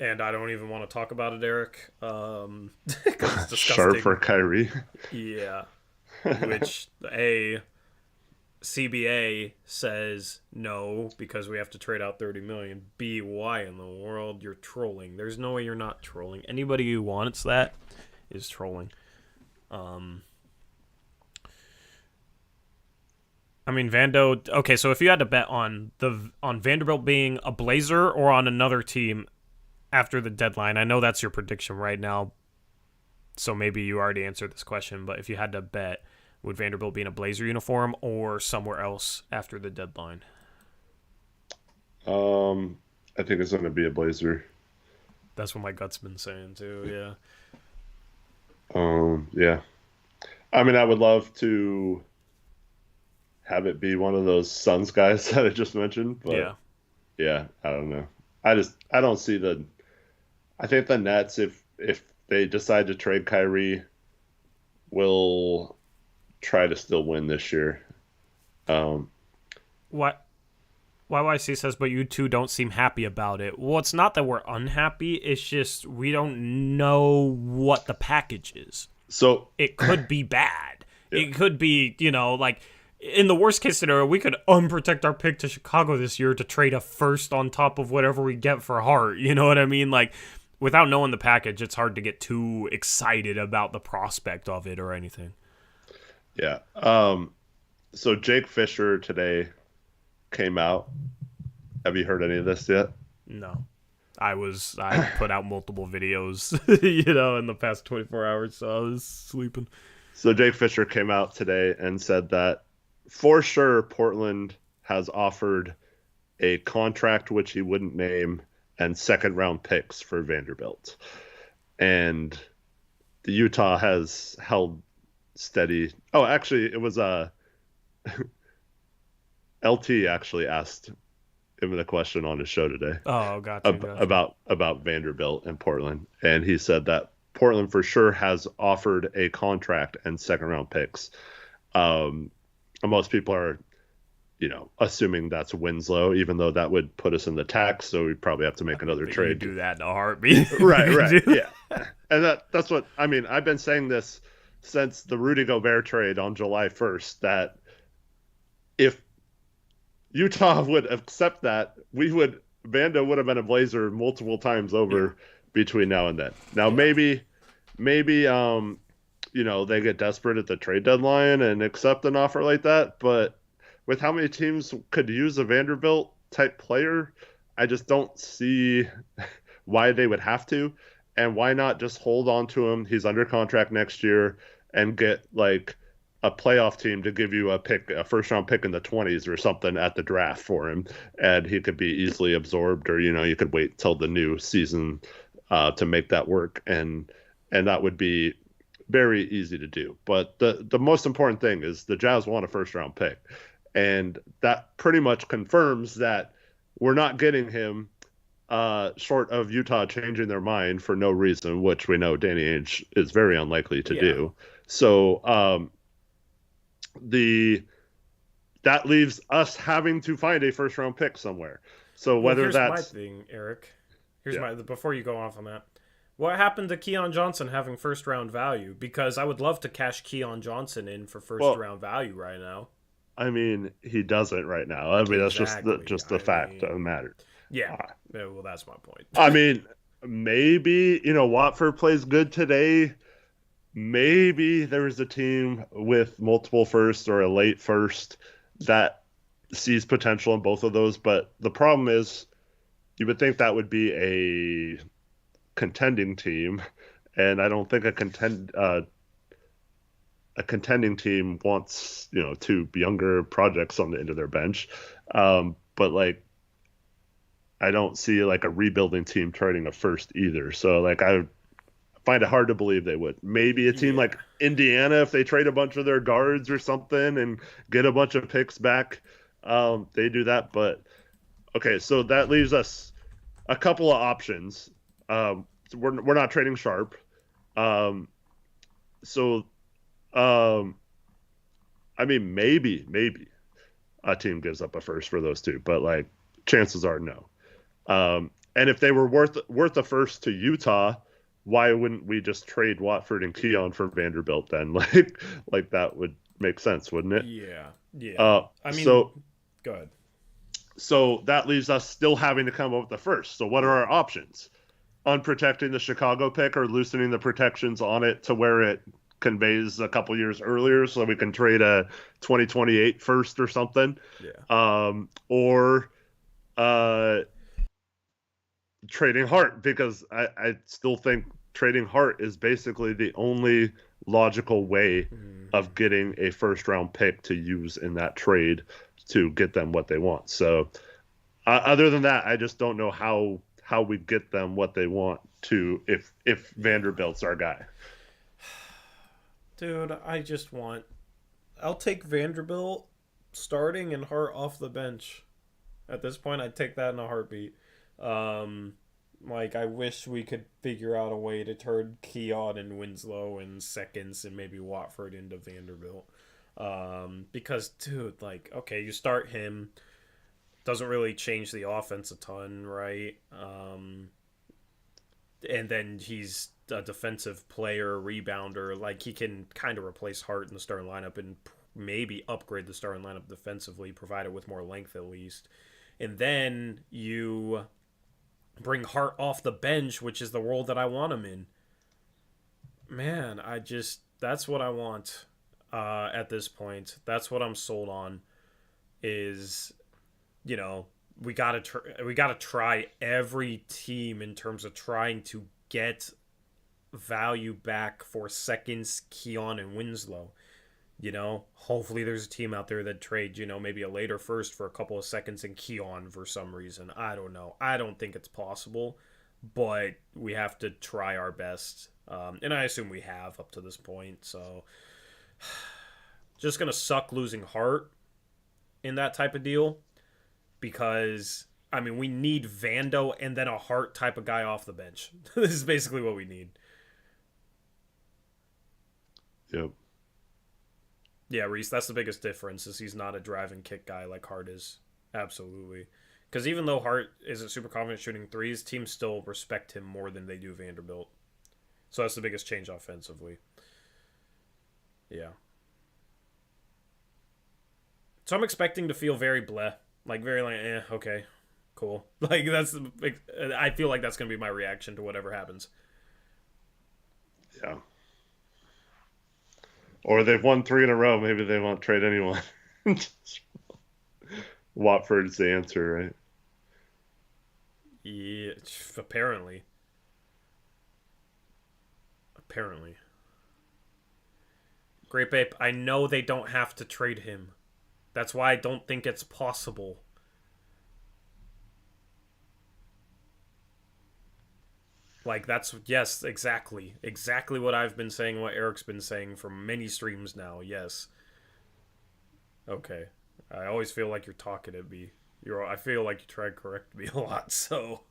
And I don't even want to talk about it, Eric. Because it's disgusting. Sharp for Kyrie. Yeah. Which, CBA says no, because we have to trade out $30 million. B, why in the world you're trolling? There's no way you're not trolling. Anybody who wants that is trolling. Vando. Okay, so if you had to bet on Vanderbilt being a Blazer or on another team after the deadline, I know that's your prediction right now, so maybe you already answered this question, but if you had to bet, would Vanderbilt be in a Blazer uniform or somewhere else after the deadline? I think it's going to be a Blazer. That's what my gut's been saying too, yeah. Yeah. I would love to have it be one of those Suns guys that I just mentioned, but yeah, I don't know. I don't see I think the Nets, if they decide to trade Kyrie, will try to still win this year. What? YYC says, but you two don't seem happy about it. Well, it's not that we're unhappy. It's just we don't know what the package is. So it could be bad. Yeah. It could be, like in the worst case scenario, we could unprotect our pick to Chicago this year to trade a first on top of whatever we get for Hart. You know what I mean? Like, without knowing the package, it's hard to get too excited about the prospect of it or anything. Yeah. So Jake Fisher today came out. Have you heard any of this yet? No. I put out multiple videos, in the past 24 hours, so I was sleeping. So Jake Fisher came out today and said that for sure Portland has offered a contract which he wouldn't name and second round picks for Vanderbilt. And the Utah has held steady. Oh, actually, it was LT actually asked him the question on his show today. Oh, gotcha. About Vanderbilt and Portland, and he said that Portland for sure has offered a contract and second round picks. Most people are, assuming that's Winslow, even though that would put us in the tax, so we probably have to make another trade. You do that in a heartbeat. Right, yeah. And that's what I mean. I've been saying this since the Rudy Gobert trade on July 1st, that if Utah would accept that, Vando would have been a Blazer multiple times over between now and then. Now, maybe, they get desperate at the trade deadline and accept an offer like that. But with how many teams could use a Vanderbilt type player, I just don't see why they would have to. And why not just hold on to him? He's under contract next year and get like a playoff team to give you a first round pick in the 20s or something at the draft for him, and he could be easily absorbed, or you could wait till the new season to make that work, and that would be very easy to do. But the most important thing is the Jazz want a first round pick, and that pretty much confirms that we're not getting him short of Utah changing their mind for no reason, which we know Danny Ainge is very unlikely to do. So that leaves us having to find a first round pick somewhere. So whether that's my thing, Eric. Before you go off on that, what happened to Keon Johnson having first round value? Because I would love to cash Keon Johnson in for first round value right now. I mean, he doesn't right now. I mean, exactly. That's just the fact of the matter. Yeah. Well, that's my point. I mean, maybe Watford plays good today. Maybe there is a team with multiple firsts or a late first that sees potential in both of those. But the problem is you would think that would be a contending team. And I don't think a contending team wants, two younger projects on the end of their bench. But I don't see a rebuilding team trading a first either. So I find it hard to believe they would. Maybe a team like Indiana, if they trade a bunch of their guards or something and get a bunch of picks back, they do that. But okay, so that leaves us a couple of options. We're not trading Sharp. I mean, maybe a team gives up a first for those two, but chances are no. And if they were worth a first to Utah, why wouldn't we just trade Watford and Keon for Vanderbilt then? That would make sense, wouldn't it? Yeah. I mean, go ahead. So that leaves us still having to come up with the first. So what are our options? Unprotecting the Chicago pick or loosening the protections on it to where it conveys a couple years earlier so we can trade a 2028 first or something. Or trading Hart, because I still think trading Hart is basically the only logical way of getting a first round pick to use in that trade to get them what they want. So other than that, I just don't know how we get them what they want to if Vanderbilt's our guy. Dude, I'll take Vanderbilt starting and Hart off the bench. At this point, I'd take that in a heartbeat. Like, I wish we could figure out a way to turn Keon and Winslow in seconds and maybe Watford into Vanderbilt. Because, dude, like, okay, you start him. Doesn't really change the offense a ton, right? And then he's a defensive player, rebounder. Like, he can kind of replace Hart in the starting lineup and maybe upgrade the starting lineup defensively, provide it with more length at least. And then you bring Hart off the bench, which is the role that I want him in. Man, that's what I want at this point. That's what I'm sold on is, we gotta try every team in terms of trying to get value back for seconds, Keon and Winslow. Hopefully there's a team out there that trades, maybe a later first for a couple of seconds and Keon for some reason. I don't know. I don't think it's possible, but we have to try our best. And I assume we have up to this point. So just going to suck losing Hart in that type of deal because, I mean, we need Vando and then a Hart type of guy off the bench. This is basically what we need. Yep. Yeah, Reese, that's the biggest difference is he's not a drive and kick guy like Hart is. Absolutely. Because even though Hart isn't super confident shooting threes, teams still respect him more than they do Vanderbilt. So that's the biggest change offensively. Yeah. So I'm expecting to feel very bleh. Like, very okay, cool. Like, I feel like that's going to be my reaction to whatever happens. Yeah. Or they've won 3 in a row. Maybe they won't trade anyone. Watford's the answer, right? Yeah, apparently. Great Babe, I know they don't have to trade him. That's why I don't think it's possible. Like, yes, exactly. Exactly what I've been saying, what Eric's been saying for many streams now, yes. Okay. I always feel like you're talking at me. I feel like you try to correct me a lot, so...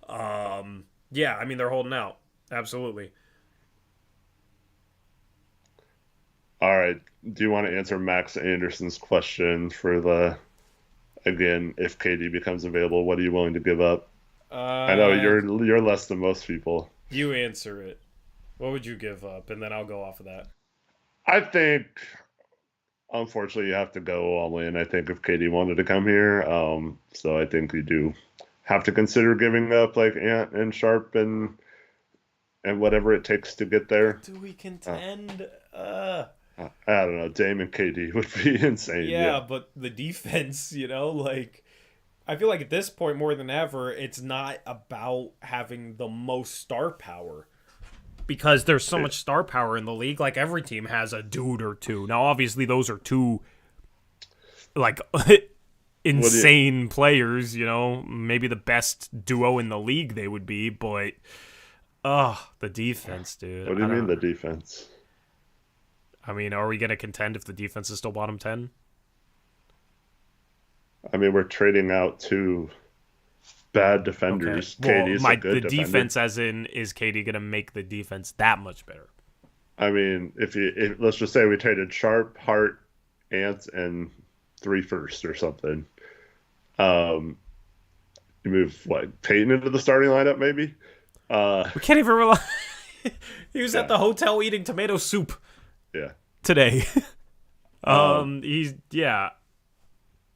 yeah, I mean, they're holding out. Absolutely. All right. Do you want to answer Max Anderson's question for again, if KD becomes available, what are you willing to give up? I know you're less than most people. You answer it. What would you give up? And then I'll go off of that. I think, unfortunately, you have to go all in. I think if KD wanted to come here, so I think you do have to consider giving up like Ant and Sharp and whatever it takes to get there. Do we contend? I don't know. Dame and KD would be insane. Yeah, but the defense, like... I feel like at this point, more than ever, it's not about having the most star power. Because there's so much star power in the league. Like, every team has a dude or two. Now, obviously, those are two, like, insane players, Maybe the best duo in the league they would be, but... the defense, dude. What do you mean, the defense? I mean, are we going to contend if the defense is still bottom 10? I mean, we're trading out 2 bad defenders. Okay. KD's a good defender. Defense, as in, is KD going to make the defense that much better? I mean, if let's just say we traded Sharp, Hart, Ant, and 3 firsts or something. You move Peyton into the starting lineup, maybe. We can't even rely. He was at the hotel eating tomato soup. Yeah. Today. He's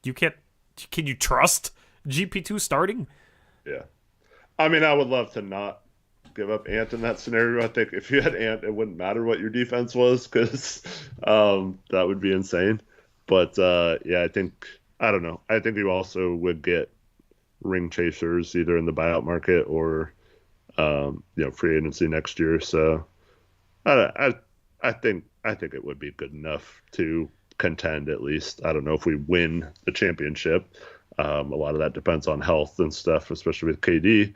You can't. Can you trust GP2 starting? Yeah. I mean, I would love to not give up Ant in that scenario. I think if you had Ant, it wouldn't matter what your defense was because that would be insane. But, I don't know. I think you also would get ring chasers either in the buyout market or, free agency next year. So I think it would be good enough to contend at least. I don't know if we win the championship. A lot of that depends on health and stuff, especially with KD.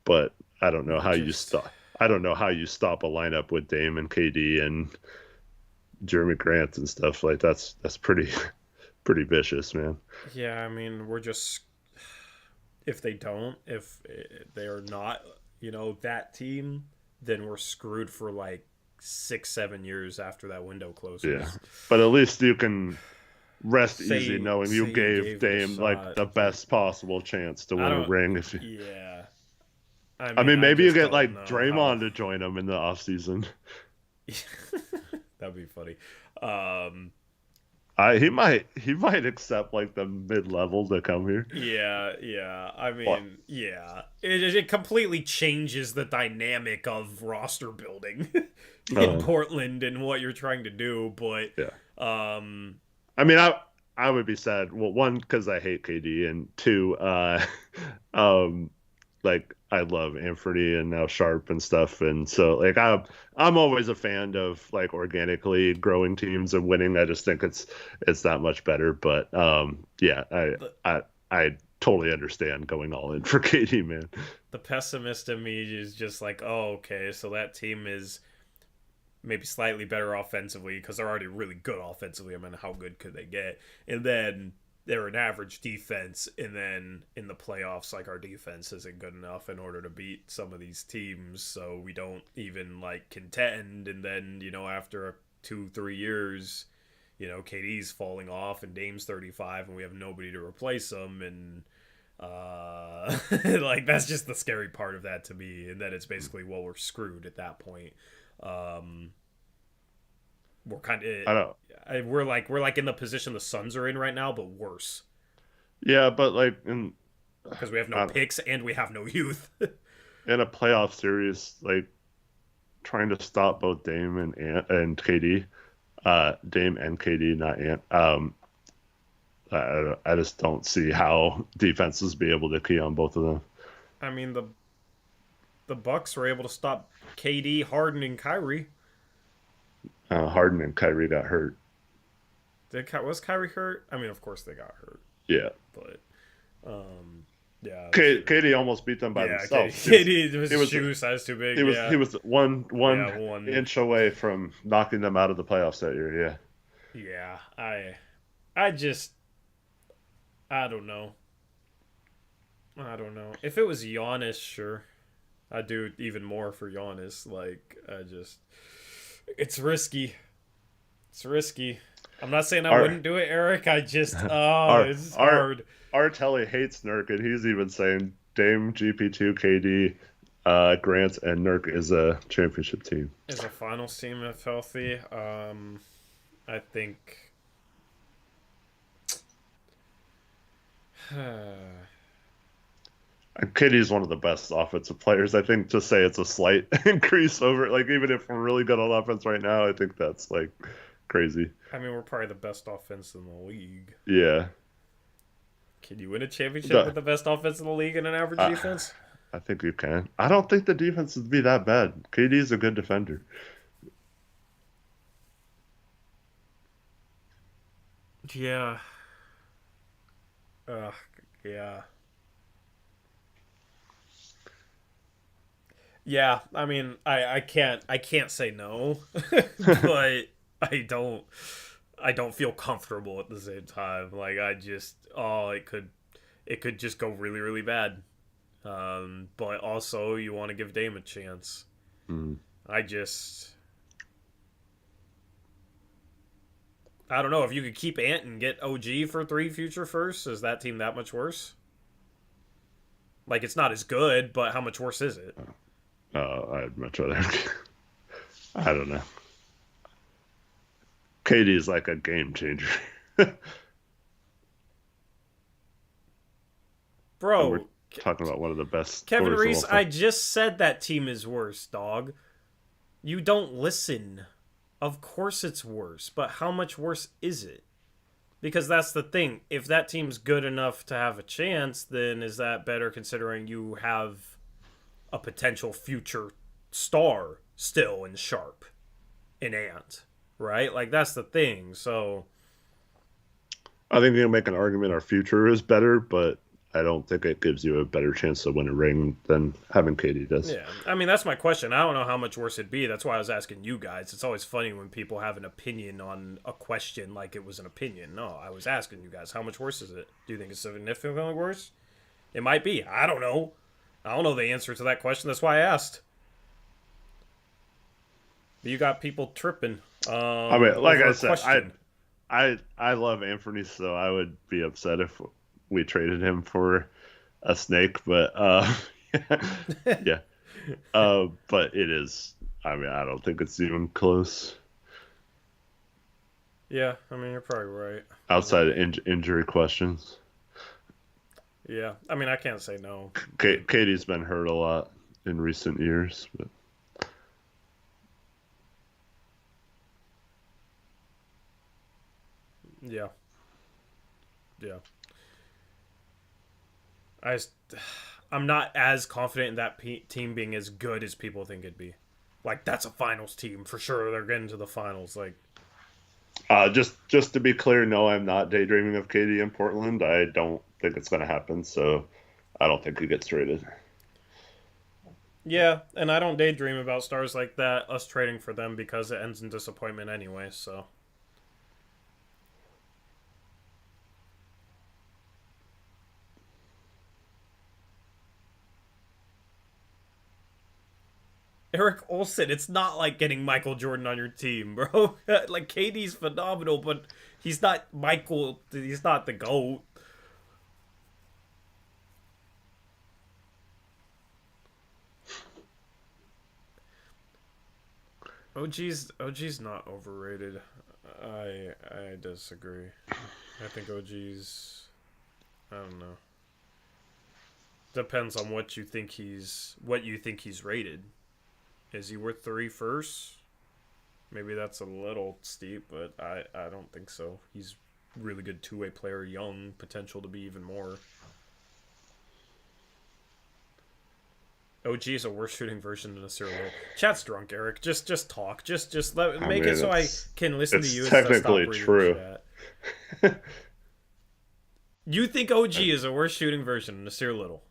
But I don't know how you stop a lineup with Dame and KD and Jeremy Grant and stuff like that's pretty vicious, man. Yeah, I mean, we're just if they are not that team, then we're screwed for like 6-7 years after that window closes. Yeah, but at least you can rest easy knowing you gave Dame like the best possible chance to win a ring. Yeah. I mean, maybe you get like Draymond to join him in the offseason. That'd be funny. He might accept like the mid-level to come here. Yeah. I mean, it completely changes the dynamic of roster building in Portland and what you're trying to do. But I mean, I would be sad. Well, one, because I hate KD, and two, like I love Anfernee and now Sharp and stuff, and so like I'm always a fan of like organically growing teams and winning. I just think it's that much better. But I totally understand going all in for KD, man. The pessimist in me is just like, oh, okay, so that team is maybe slightly better offensively because they're already really good offensively. I mean, how good could they get? And then they're an average defense, and then in the playoffs, like, our defense isn't good enough in order to beat some of these teams, so we don't even like contend. And then after 2-3 years, KD's falling off and Dame's 35 and we have nobody to replace him, and like, that's just the scary part of that to me. And then it's basically, well, we're screwed at that point. We're kind of we're like in the position the Suns are in right now, but worse. Yeah, but like because we have no picks and we have no youth. In a playoff series, like trying to stop both Dame and KD, Dame and KD, not Ant. I just don't see how defenses be able to key on both of them. I mean, the Bucks were able to stop KD, Harden, and Kyrie. Harden and Kyrie got hurt. Was Kyrie hurt? I mean, of course they got hurt. Yeah. But, yeah. KD almost beat them by themselves. His shoe size too big. He was one inch away from knocking them out of the playoffs that year. Yeah. I don't know. If it was Giannis, sure. I'd do even more for Giannis. Like, it's risky. I'm not saying I wouldn't do it, Eric. I just, it's hard. Artelli hates Nurk, and he's even saying Dame, GP2, KD, Grant, and Nurk is a championship team. Is a finals team if healthy. I think. KD's one of the best offensive players. I think to say it's a slight increase over, like, even if we're really good on offense right now, I think that's like crazy. I mean, we're probably the best offense in the league. Yeah. Can you win a championship with the best offense in the league and an average defense? I think you can. I don't think the defense would be that bad. KD's a good defender. Yeah. Yeah. Yeah, I mean, I can't say no, but I don't feel comfortable at the same time. Like, it could just go really, really bad. But also you want to give Dame a chance. I don't know if you could keep Ant and get OG for 3 future firsts. Is that team that much worse? Like, it's not as good, but how much worse is it? I'd much rather. I don't know. KD is like a game changer. Bro, we're talking about one of the best. Kevin Reese, I just said that team is worse, dog. You don't listen. Of course it's worse, but how much worse is it? Because that's the thing. If that team's good enough to have a chance, then is that better considering you have a potential future star still in Sharp, in Ant, right? Like, that's the thing. So I think you can make an argument our future is better, but I don't think it gives you a better chance to win a ring than having KD does. Yeah, I mean, that's my question. I don't know how much worse it'd be. That's why I was asking you guys. It's always funny when people have an opinion on a question like it was an opinion. No, I was asking you guys, how much worse is it? Do you think it's significantly worse? It might be. I don't know. I don't know the answer to that question. That's why I asked. You got people tripping. I mean, like I said, I love Anfernee, so I would be upset if we traded him for a snake. But yeah, but it is. I mean, I don't think it's even close. Yeah, I mean, you're probably right. Outside of injury questions. Yeah, I mean, I can't say no. Katie's been hurt a lot in recent years, but. Yeah. I'm not as confident in that team being as good as people think it'd be. Like, that's a finals team for sure. They're getting to the finals. Like, just to be clear, no, I'm not daydreaming of Katie in Portland. I don't think it's going to happen, so I don't think he gets traded. Yeah, and I don't daydream about stars like that, us trading for them, because it ends in disappointment anyway, so. Eric Olsen, it's not like getting Michael Jordan on your team, bro. Like, KD's phenomenal, but he's not Michael. He's not the GOAT. OG's not overrated. I disagree. I think OG's, I don't know. Depends on what you think he's rated. Is he worth 3 firsts? Maybe that's a little steep, but I don't think so. He's really good two-way player, young, potential to be even more. OG is a worse shooting version of Nasir Little. Chat's drunk, Eric. Just talk. Just make it so I can listen to you. It's technically true. You think OG is a worse shooting version of Nasir Little?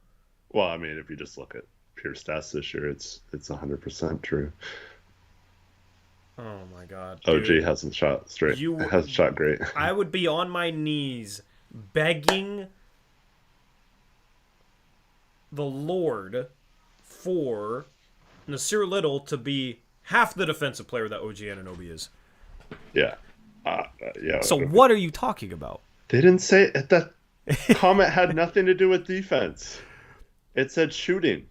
Well, I mean, if you just look at pure stats this year, it's 100% true. Oh my god. OG dude, hasn't shot straight. Hasn't shot great. I would be on my knees begging the Lord for Nasir Little to be half the defensive player that OG Anunoby is. Yeah. Yeah. So what are you talking about? They didn't say that comment had nothing to do with defense. It said shooting.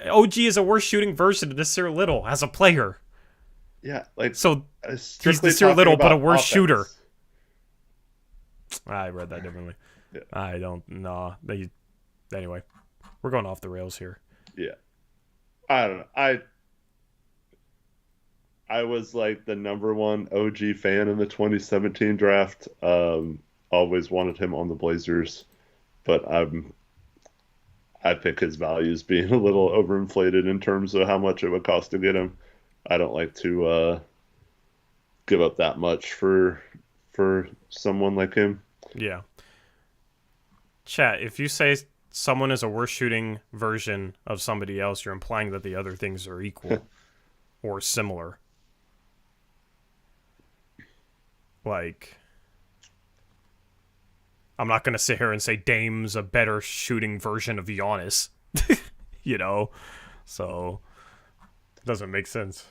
OG is a worse shooting version of Nasir Little as a player. Yeah, like so he's Nasir Little, but a worse shooter. I read that differently. Yeah. I don't know. Anyway, we're going off the rails here. Yeah, I don't know. I was like the number one OG fan in the 2017 draft. Always wanted him on the Blazers, but I think his value is being a little overinflated in terms of how much it would cost to get him. I don't like to give up that much for someone like him. Yeah. Chat, if you say someone is a worse shooting version of somebody else, you're implying that the other things are equal or similar. Like, I'm not going to sit here and say Dame's a better shooting version of Giannis. You know? So, it doesn't make sense.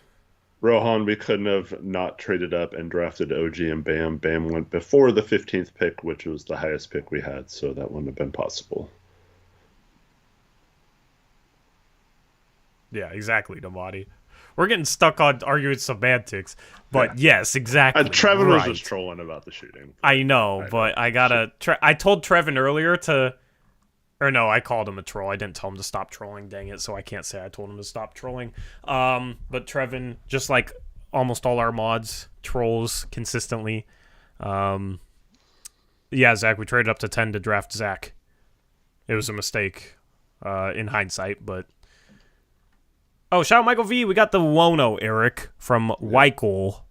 Rohan, we couldn't have not traded up and drafted OG and Bam. Bam went before the 15th pick, which was the highest pick we had, so that wouldn't have been possible. Yeah, exactly, Damati. We're getting stuck on arguing semantics, but yes, exactly. Trevin was just trolling about the shooting. I know, but I gotta. I told Trevin earlier to, or no, I called him a troll. I didn't tell him to stop trolling. Dang it! So I can't say I told him to stop trolling. But Trevin, just like almost all our mods, trolls consistently. Yeah, Zach, we traded up to 10 to draft Zach. It was a mistake, in hindsight, but. Oh, shout out Michael V. We got the Wono, Eric, from Weichel.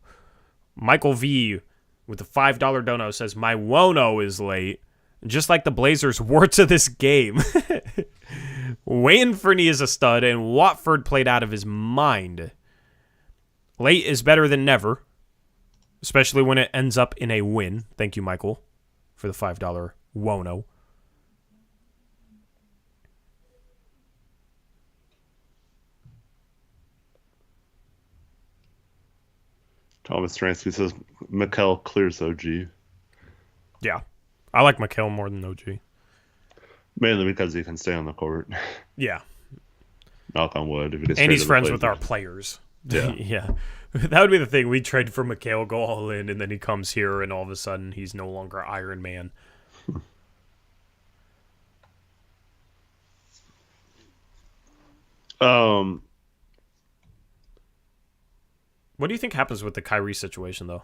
Michael V. with the $5 dono says, my Wono is late. Just like the Blazers were to this game. Anfernee is a stud, and Watford played out of his mind. Late is better than never, especially when it ends up in a win. Thank you, Michael, for the $5 Wono. Thomas Stransky says Mikel clears OG. Yeah. I like Mikel more than OG. Mainly because he can stay on the court. Yeah. Knock on wood. If he gets and he's friends Blazers. with our players. Yeah. Yeah. That would be the thing. We trade for Mikel, go all in, and then he comes here, and all of a sudden he's no longer Iron Man. What do you think happens with the Kyrie situation, though?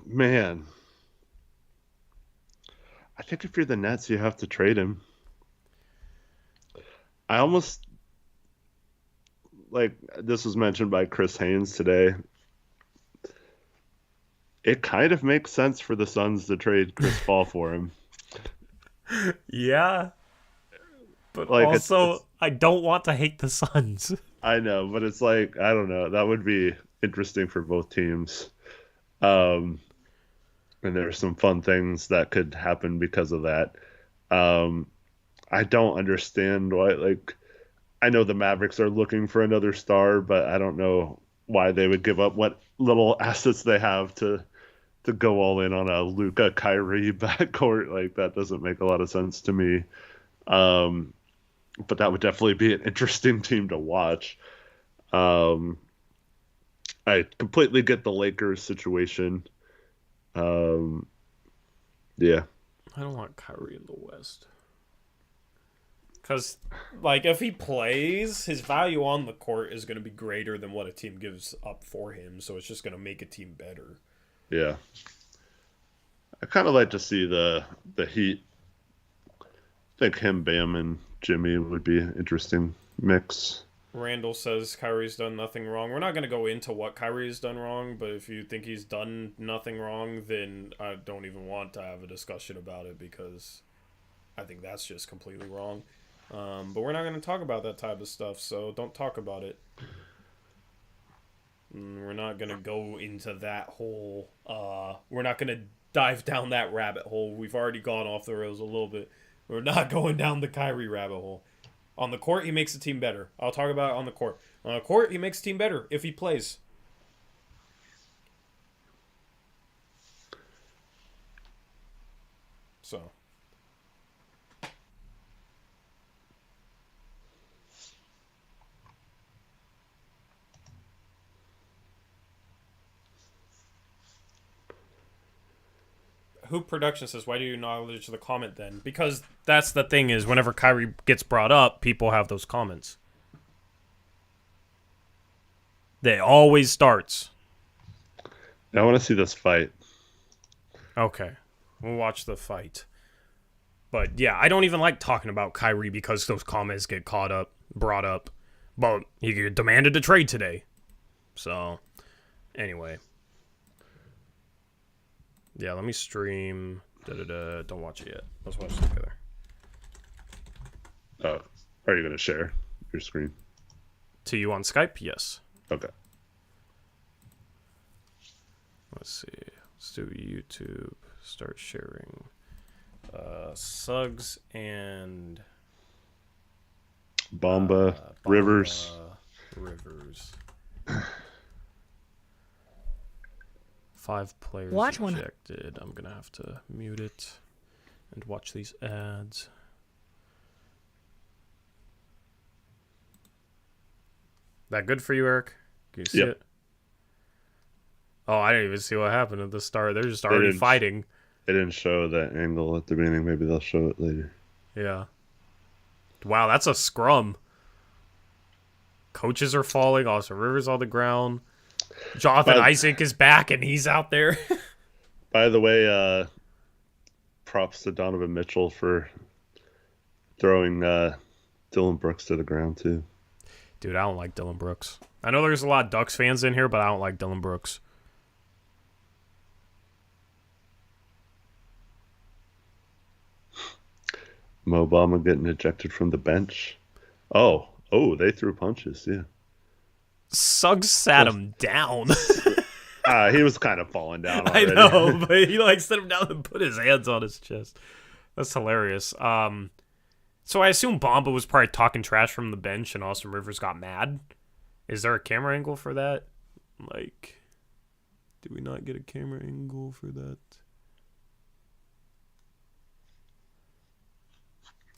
Man. I think if you're the Nets, you have to trade him. I almost this was mentioned by Chris Haynes today. It kind of makes sense for the Suns to trade Chris Paul for him. Yeah. But also, I don't want to hate the Suns. I know, but it's I don't know. That would be interesting for both teams. And there are some fun things that could happen because of that. I don't understand why, I know the Mavericks are looking for another star, but I don't know why they would give up what little assets they have to go all in on a Luka Kyrie backcourt. That doesn't make a lot of sense to me. But that would definitely be an interesting team to watch. I completely get the Lakers situation. Yeah. I don't want Kyrie in the West. Because, if he plays, his value on the court is going to be greater than what a team gives up for him. So it's just going to make a team better. Yeah. I kind of like to see the Heat. I think him, Bam, and Jimmy would be an interesting mix. Randall says Kyrie's done nothing wrong. We're not going to go into what Kyrie's done wrong, but if you think he's done nothing wrong, then I don't even want to have a discussion about it because I think that's just completely wrong. But we're not going to talk about that type of stuff, so don't talk about it. We're not going to go into that whole... we're not going to dive down that rabbit hole. We've already gone off the rails a little bit. We're not going down the Kyrie rabbit hole. On the court, he makes the team better. I'll talk about it on the court. On the court, he makes the team better if he plays. So... Hoop Production says, why do you acknowledge the comment then? Because that's the thing is, whenever Kyrie gets brought up, people have those comments. They always starts. I want to see this fight. Okay. We'll watch the fight. But yeah, I don't even like talking about Kyrie because those comments get brought up. But he demanded a trade today. So, anyway. Yeah, let me stream. Don't watch it yet. Let's watch it together. Oh, are you going to share your screen? To you on Skype? Yes. Okay. Let's see. Let's do YouTube. Start sharing. Suggs and... Bamba, Rivers. Rivers. 5 players Watch ejected. I'm going to have to mute it and watch these ads. That good for you, Eric? Can you see it? Oh, I didn't even see what happened at the start. They're just already fighting. They didn't show that angle at the beginning. Maybe they'll show it later. Yeah. Wow, that's a scrum. Coaches are falling. Austin Rivers on the ground. Jonathan Isaac is back, and he's out there. By the way, props to Donovan Mitchell for throwing Dylan Brooks to the ground, too. Dude, I don't like Dylan Brooks. I know there's a lot of Ducks fans in here, but I don't like Dylan Brooks. Mo Bamba getting ejected from the bench. Oh, they threw punches, yeah. Suggs sat him down. He was kind of falling down already. I know, but he set him down and put his hands on his chest. That's hilarious. So I assume Bamba was probably talking trash from the bench and Austin Rivers got mad. Is there a camera angle for that? Like, did we not get a camera angle for that?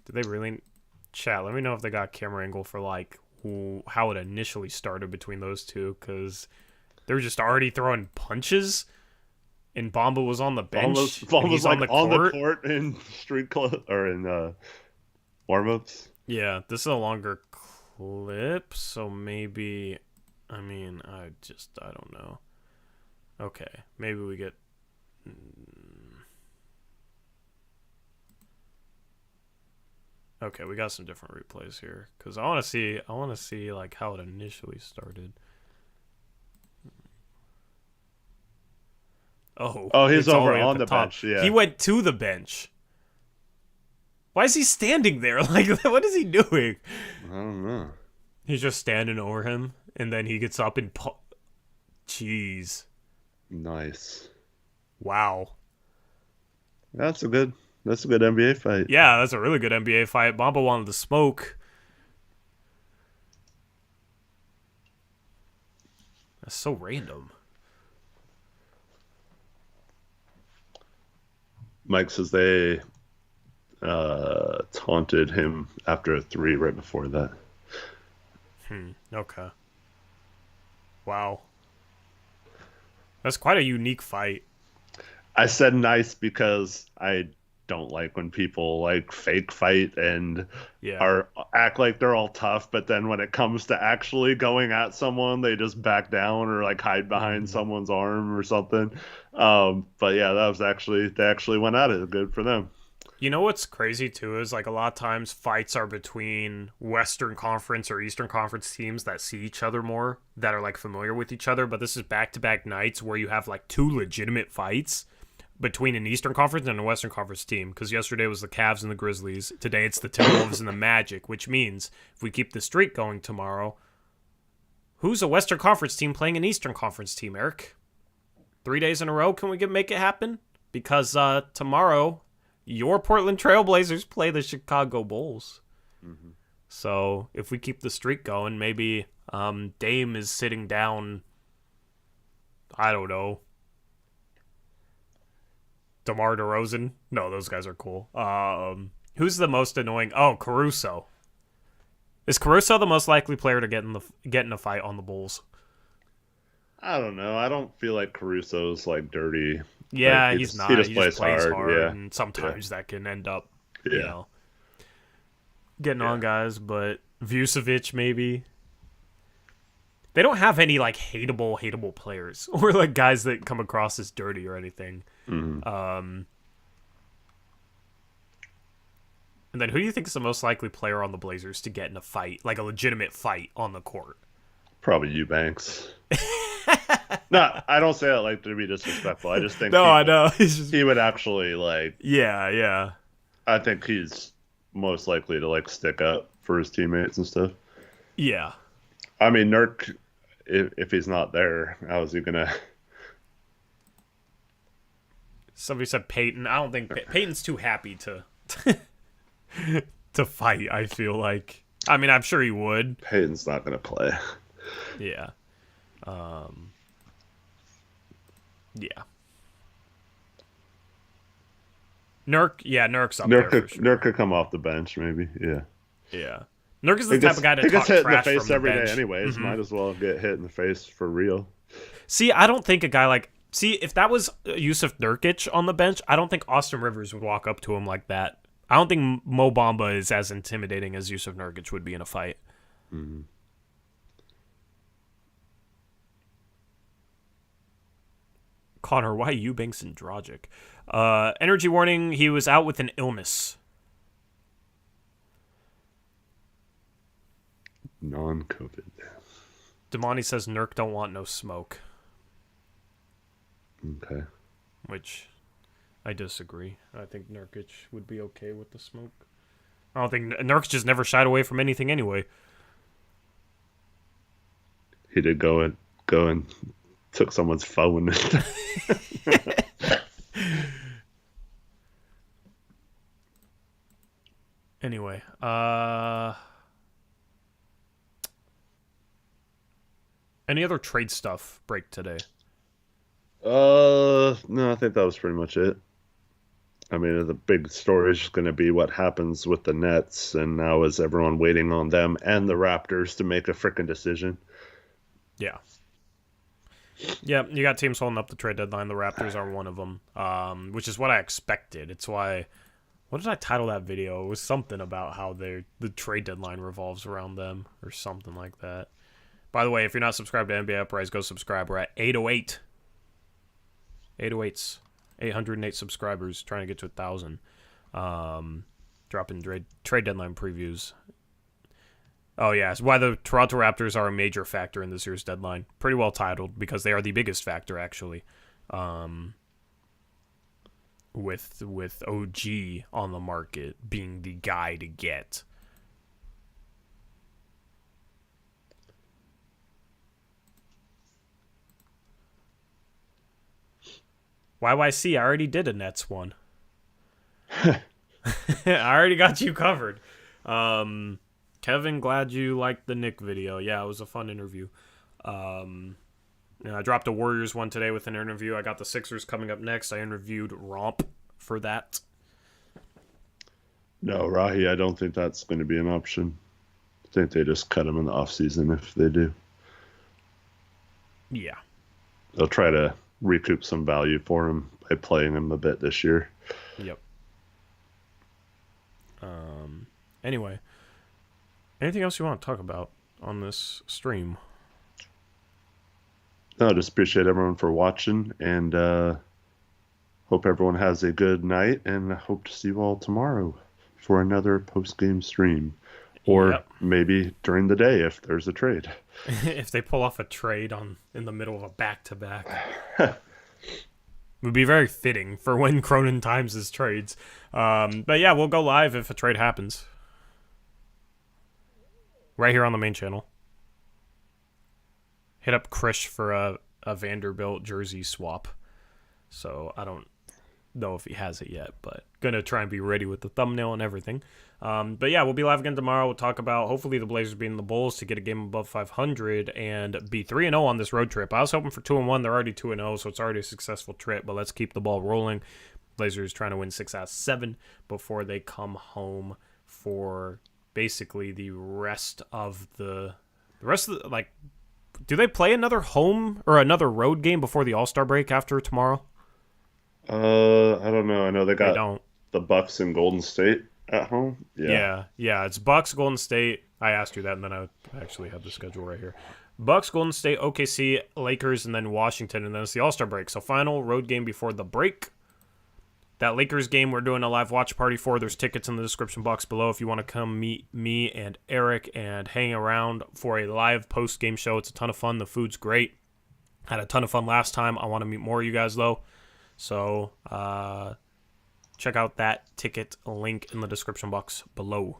Did they really? Chat, let me know if they got camera angle for, like, how it initially started between those two, because they were just already throwing punches, and Bamba was on the bench. Bamba's like on the court in street club or in warm-ups. Yeah, this is a longer clip, so maybe, I mean, I don't know. Okay, maybe we get... Okay, we got some different replays here, because I want to see like how it initially started. Oh, he's over on the bench. Yeah, he went to the bench. Why is he standing there? Like, what is he doing? I don't know. He's just standing over him, and then he gets up and Jeez. Nice. Wow. That's a good NBA fight. Yeah, that's a really good NBA fight. Bamba wanted to smoke. That's so random. Mike says they taunted him after a 3 right before that. Okay. Wow. That's quite a unique fight. I said nice because I don't like when people like fake fight and act like they're all tough, but then when it comes to actually going at someone, they just back down or like hide behind someone's arm or something. But yeah, they actually went at it. Good for them. You know what's crazy too is like a lot of times fights are between Western Conference or Eastern Conference teams that see each other more, that are like familiar with each other, but this is back-to-back nights where you have like 2 legitimate fights between an Eastern Conference and a Western Conference team, because yesterday was the Cavs and the Grizzlies. Today it's the Timberwolves and the Magic, which means if we keep the streak going tomorrow, who's a Western Conference team playing an Eastern Conference team, Eric? 3 days in a row, can we make it happen? Because tomorrow, your Portland Trailblazers play the Chicago Bulls. Mm-hmm. So if we keep the streak going, maybe Dame is sitting down, I don't know, DeMar DeRozan. No, those guys are cool. Who's the most annoying? Oh, Caruso. Is Caruso the most likely player to get in a fight on the Bulls? I don't know. I don't feel like Caruso's like dirty. Yeah, like, he's not. He just plays hard. Yeah. And sometimes that can end up, you know, getting on guys. But Vucevic, maybe. They don't have any like hateable players or like guys that come across as dirty or anything. Mm-hmm. And then who do you think is the most likely player on the Blazers to get in a fight, like a legitimate fight on the court? Probably Eubanks. No, I don't say that like to be disrespectful. I just think I know. He would actually like. Yeah. I think he's most likely to like stick up for his teammates and stuff. Yeah. I mean, Nurk, if he's not there, how is he gonna? Somebody said Peyton. I don't think Peyton's too happy to to fight. I feel like. I mean, I'm sure he would. Peyton's not gonna play. Yeah. Yeah. Nurk's up there for sure. Nurk could come off the bench, maybe. Yeah. Yeah. Nurk is the type of guy to talk trash from the bench. He gets hit in the face every day anyways. Mm-hmm. Might as well get hit in the face for real. See, I don't think a guy like... See, if that was Yusuf Nurkic on the bench, I don't think Austin Rivers would walk up to him like that. I don't think Mo Bamba is as intimidating as Yusuf Nurkic would be in a fight. Mm-hmm. Connor, why Eubanks and Dragic? Energy warning, he was out with an illness. Non-COVID. Damani says Nurk don't want no smoke. Okay. Which I disagree. I think Nurkic would be okay with the smoke. I don't think Nurk's just never shied away from anything anyway. He did go and took someone's phone. Anyway, Any other trade stuff break today? No, I think that was pretty much it. I mean, the big story is going to be what happens with the Nets, and now is everyone waiting on them and the Raptors to make a freaking decision? Yeah. Yeah, you got teams holding up the trade deadline. The Raptors are one of them, which is what I expected. It's why... What did I title that video? It was something about how the trade deadline revolves around them or something like that. By the way, if you're not subscribed to NBA Uprise, go subscribe. We're at 808. 808s. 808 subscribers, trying to get to 1,000. Dropping trade deadline previews. Oh, yeah. It's why the Toronto Raptors are a major factor in this year's deadline. Pretty well titled because they are the biggest factor, actually. With OG on the market being the guy to get. YYC, I already did a Nets one. I already got you covered. Kevin, glad you liked the Nick video. Yeah, it was a fun interview. I dropped a Warriors one today with an interview. I got the Sixers coming up next. I interviewed Romp for that. No, Rahi, I don't think that's going to be an option. I think they just cut him in the offseason if they do. Yeah. They'll try to recoup some value for him by playing him a bit this year. Yep. Anyway, anything else you want to talk about on this stream? No, just appreciate everyone for watching, and hope everyone has a good night, and I hope to see you all tomorrow for another post-game stream. Or maybe during the day if there's a trade. If they pull off a trade in the middle of a back-to-back. Would be very fitting for when Cronin times his trades. But yeah, we'll go live if a trade happens. Right here on the main channel. Hit up Krish for a Vanderbilt jersey swap. So I don't know if he has it yet, but gonna try and be ready with the thumbnail and everything. But yeah, we'll be live again tomorrow. We'll talk about hopefully the Blazers beating the Bulls to get a game above 500 and be 3-0 on this road trip. I was hoping for 2-1. They're already 2-0, so it's already a successful trip. But let's keep the ball rolling. Blazers trying to win 6 out of 7 before they come home for basically the rest of the like. Do they play another home or another road game before the All-Star break after tomorrow? I don't know. I know they got the Bucks and Golden State at home. Yeah. It's Bucks, Golden State. I asked you that, and then I actually have the schedule right here. Bucks, Golden State, OKC, Lakers, and then Washington, and then it's the All-Star break. So final road game before the break. That Lakers game we're doing a live watch party for. There's tickets in the description box below if you want to come meet me and Eric and hang around for a live post-game show. It's a ton of fun. The food's great. Had a ton of fun last time. I want to meet more of you guys, though. So check out that ticket link in the description box below.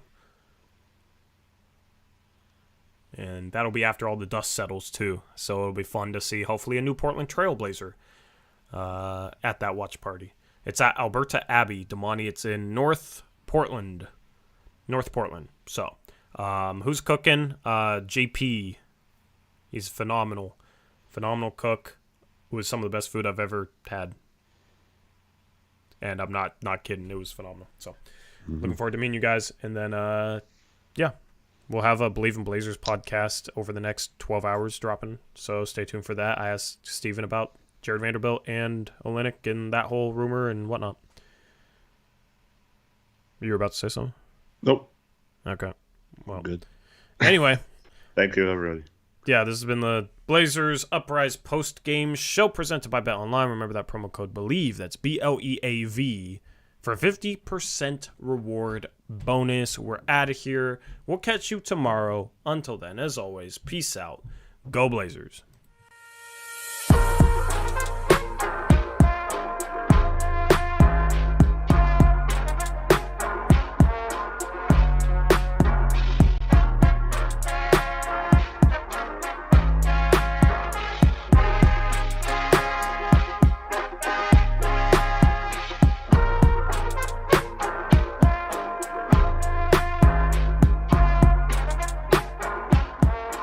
And that'll be after all the dust settles, too. So it'll be fun to see, hopefully, a new Portland Trailblazer at that watch party. It's at Alberta Abbey, Damani. It's in North Portland. So, who's cooking? JP. He's phenomenal. Phenomenal cook. It was some of the best food I've ever had. And I'm not kidding. It was phenomenal. So, looking forward to meeting you guys. And then, yeah, we'll have a Believe in Blazers podcast over the next 12 hours dropping. So, stay tuned for that. I asked Steven about Jared Vanderbilt and Olynyk and that whole rumor and whatnot. You were about to say something? Nope. Okay. Well, good. Anyway. Thank you, everybody. Yeah, this has been the Blazers Uprise post-game show presented by BetOnline. Remember that promo code BELIEVE. That's BLEAV for 50% reward bonus. We're out of here. We'll catch you tomorrow. Until then, as always, peace out. Go Blazers.